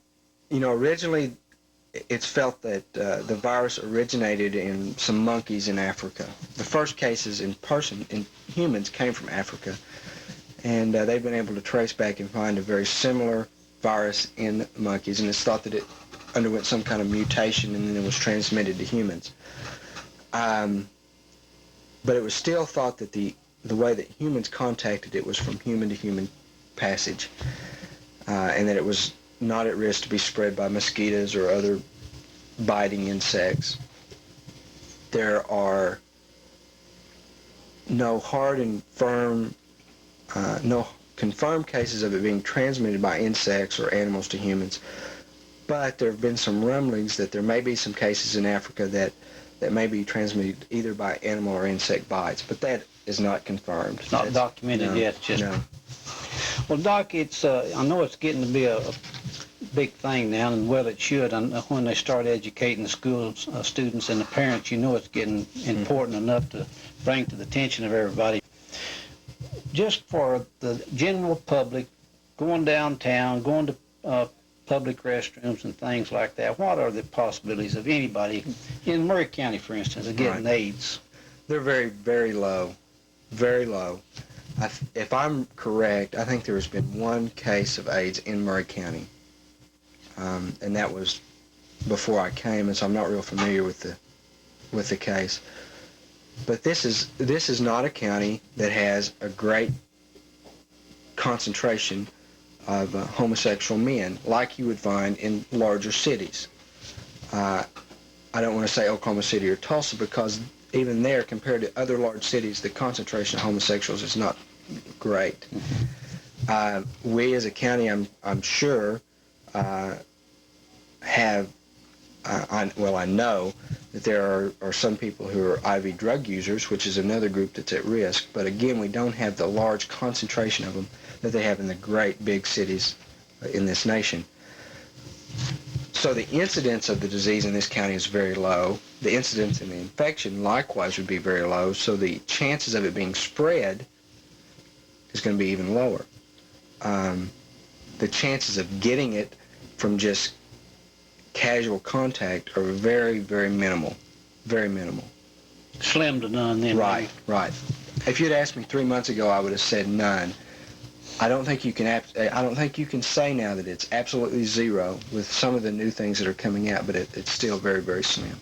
originally it's felt that the virus originated in some monkeys in Africa. The first cases in humans came from Africa, and they've been able to trace back and find a very similar virus in monkeys, and it's thought that it underwent some kind of mutation and then it was transmitted to humans. But it was still thought that the way that humans contacted it was from human to human passage, and that it was not at risk to be spread by mosquitoes or other biting insects. There are no hard and firm, no confirmed cases of it being transmitted by insects or animals to humans, but there have been some rumblings that there may be some cases in Africa that may be transmitted either by animal or insect bites, but that is not confirmed. It's not documented yet. Just no. Well, Doc, it's I know it's getting to be a big thing now, and well, it should. And when they start educating the schools, students and the parents, it's getting important enough to bring to the attention of everybody. Just for the general public, going downtown, going to public restrooms and things like that, what are the possibilities of anybody in Maury County, for instance, of getting AIDS? They're very, very low, very low. If I'm correct, I think there has been one case of AIDS in Maury County, and that was before I came, and so I'm not real familiar with the case. But this is not a county that has a great concentration of homosexual men like you would find in larger cities. I don't want to say Oklahoma City or Tulsa, because even there, compared to other large cities, the concentration of homosexuals is not great. We as a county, I'm sure, have, I know that there are some people who are IV drug users, which is another group that's at risk, but again, we don't have the large concentration of them that they have in the great big cities in this nation. So the incidence of the disease in this county is very low. The incidence and the infection likewise would be very low, so the chances of it being spread is going to be even lower. The chances of getting it from just casual contact are very, very minimal. Very minimal. Slim to none then. Right, right. If you'd asked me 3 months ago, I would have said none. I don't think you can say now that it's absolutely zero with some of the new things that are coming out, but it's still very, very slim.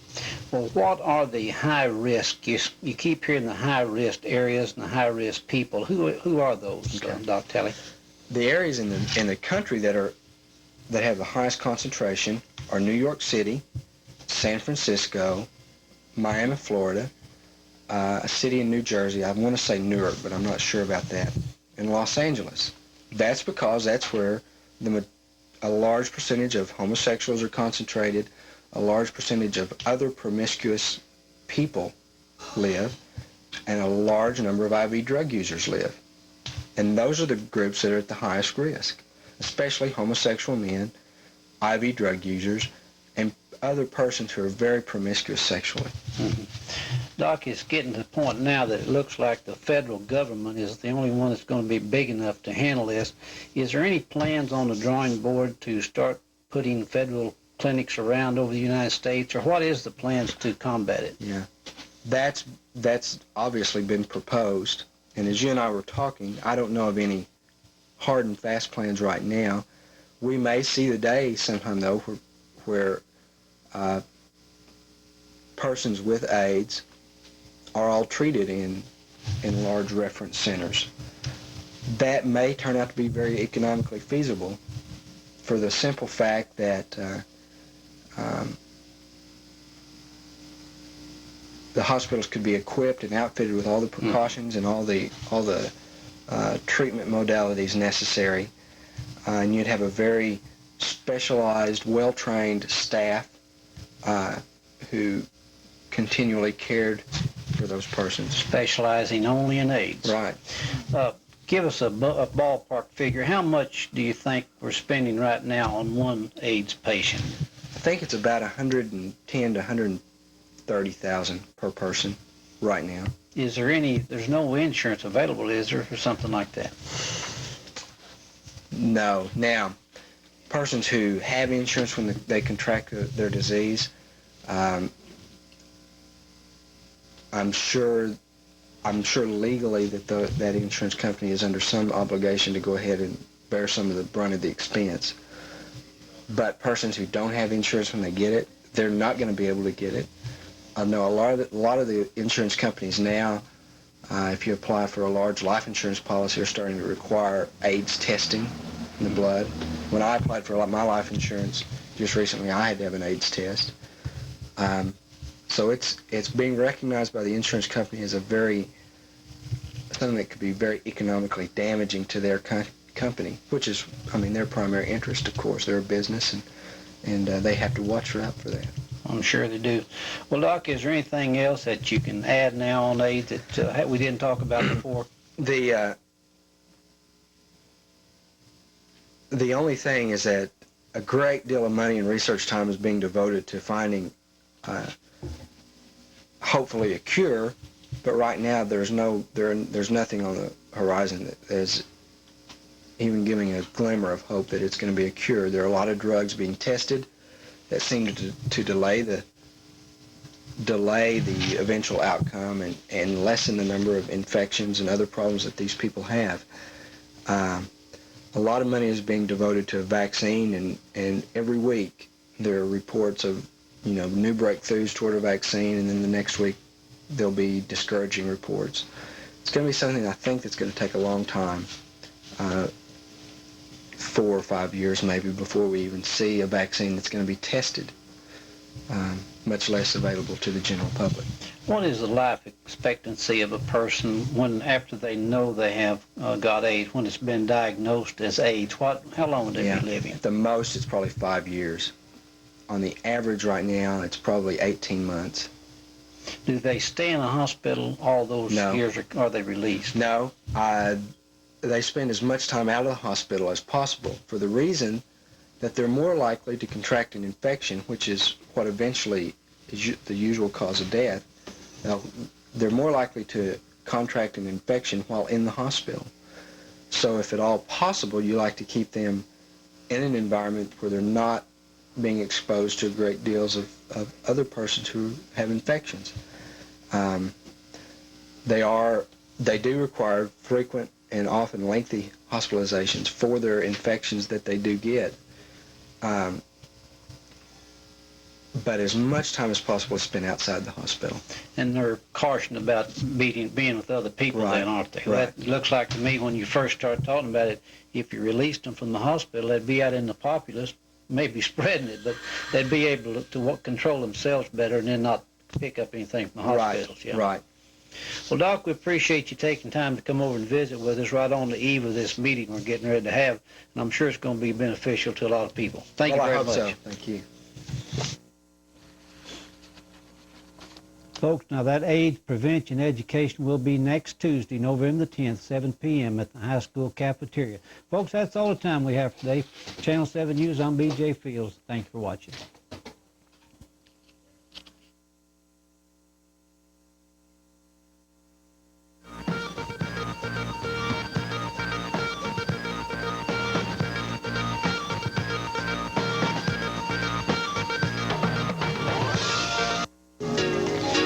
Well, what are the high risk? You keep hearing the high risk areas and the high risk people. Who are those, okay, Dr. Talley? The areas in the country that have the highest concentration are New York City, San Francisco, Miami, Florida, a city in New Jersey. I want to say Newark, but I'm not sure about that. In Los Angeles. That's because that's where a large percentage of homosexuals are concentrated, a large percentage of other promiscuous people live, and a large number of IV drug users live. And those are the groups that are at the highest risk, especially homosexual men, IV drug users, and other persons who are very promiscuous sexually. Mm-hmm. Doc, it's getting to the point now that it looks like the federal government is the only one that's going to be big enough to handle this. Is there any plans on the drawing board to start putting federal clinics around over the United States, or what is the plans to combat it? Yeah, that's obviously been proposed, and as you and I were talking, I don't know of any hard and fast plans right now. We may see the day sometime, though, where persons with AIDS are all treated in large reference centers. That may turn out to be very economically feasible for the simple fact that the hospitals could be equipped and outfitted with all the precautions and all the treatment modalities necessary, and you'd have a very specialized, well-trained staff who continually cared for those persons. Specializing only in AIDS. Right. Give us a ballpark figure. How much do you think we're spending right now on one AIDS patient? I think it's about $110,000 to $130,000 per person right now. Is there there's no insurance available, is there, for something like that? No. Now, persons who have insurance when they contract their disease, I'm sure legally that that insurance company is under some obligation to go ahead and bear some of the brunt of the expense. But persons who don't have insurance when they get it, they're not going to be able to get it. I know a lot of the insurance companies now, if you apply for a large life insurance policy, are starting to require AIDS testing in the blood. When I applied for my life insurance just recently, I had to have an AIDS test. So it's being recognized by the insurance company as something that could be very economically damaging to their company, which is, their primary interest, of course. They're a business, and they have to watch out for that. I'm sure they do. Well, Doc, is there anything else that you can add now on AIDS that we didn't talk about before? The only thing is that a great deal of money and research time is being devoted to finding hopefully a cure, but right now there's nothing on the horizon that is even giving a glimmer of hope that it's going to be a cure. There are a lot of drugs being tested that seem to delay the eventual outcome and lessen the number of infections and other problems that these people have. A lot of money is being devoted to a vaccine, and every week there are reports of new breakthroughs toward a vaccine, and then the next week there'll be discouraging reports. It's going to be something I think that's going to take a long time, 4 or 5 years maybe, before we even see a vaccine that's going to be tested, much less available to the general public. What is the life expectancy of a person after they know they have got AIDS, when it's been diagnosed as AIDS? How long would they be living? At the most, it's probably 5 years. On the average right now, it's probably 18 months. Do they stay in a hospital all those years, or are they released? No. They spend as much time out of the hospital as possible, for the reason that they're more likely to contract an infection, which is what eventually is the usual cause of death. They're more likely to contract an infection while in the hospital. So if at all possible, you like to keep them in an environment where they're not being exposed to great deals of other persons who have infections. They do require frequent and often lengthy hospitalizations for their infections that they do get. But as much time as possible is spent outside the hospital. And they're cautioned about being with other people, then, aren't they? Right. That looks like to me, when you first started talking about it, if you released them from the hospital, they'd be out in the populace, maybe spreading it, but they'd be able to control themselves better and then not pick up anything from the hospitals. Right, right. Well, Doc, we appreciate you taking time to come over and visit with us right on the eve of this meeting we're getting ready to have, and I'm sure it's going to be beneficial to a lot of people. Thank you very much. I hope so. Thank you. Folks, now that AIDS prevention education will be next Tuesday, November the 10th, 7 p.m. at the high school cafeteria. Folks, that's all the time we have today. Channel 7 News, I'm B.J. Fields. Thank you for watching.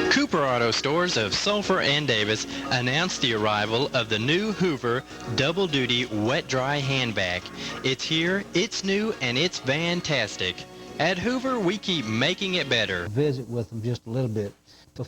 Cooper Auto Stores of Sulphur and Davis announced the arrival of the new Hoover Double Duty Wet Dry Handbag. It's here, it's new, and it's fantastic. At Hoover, we keep making it better. Visit with them just a little bit.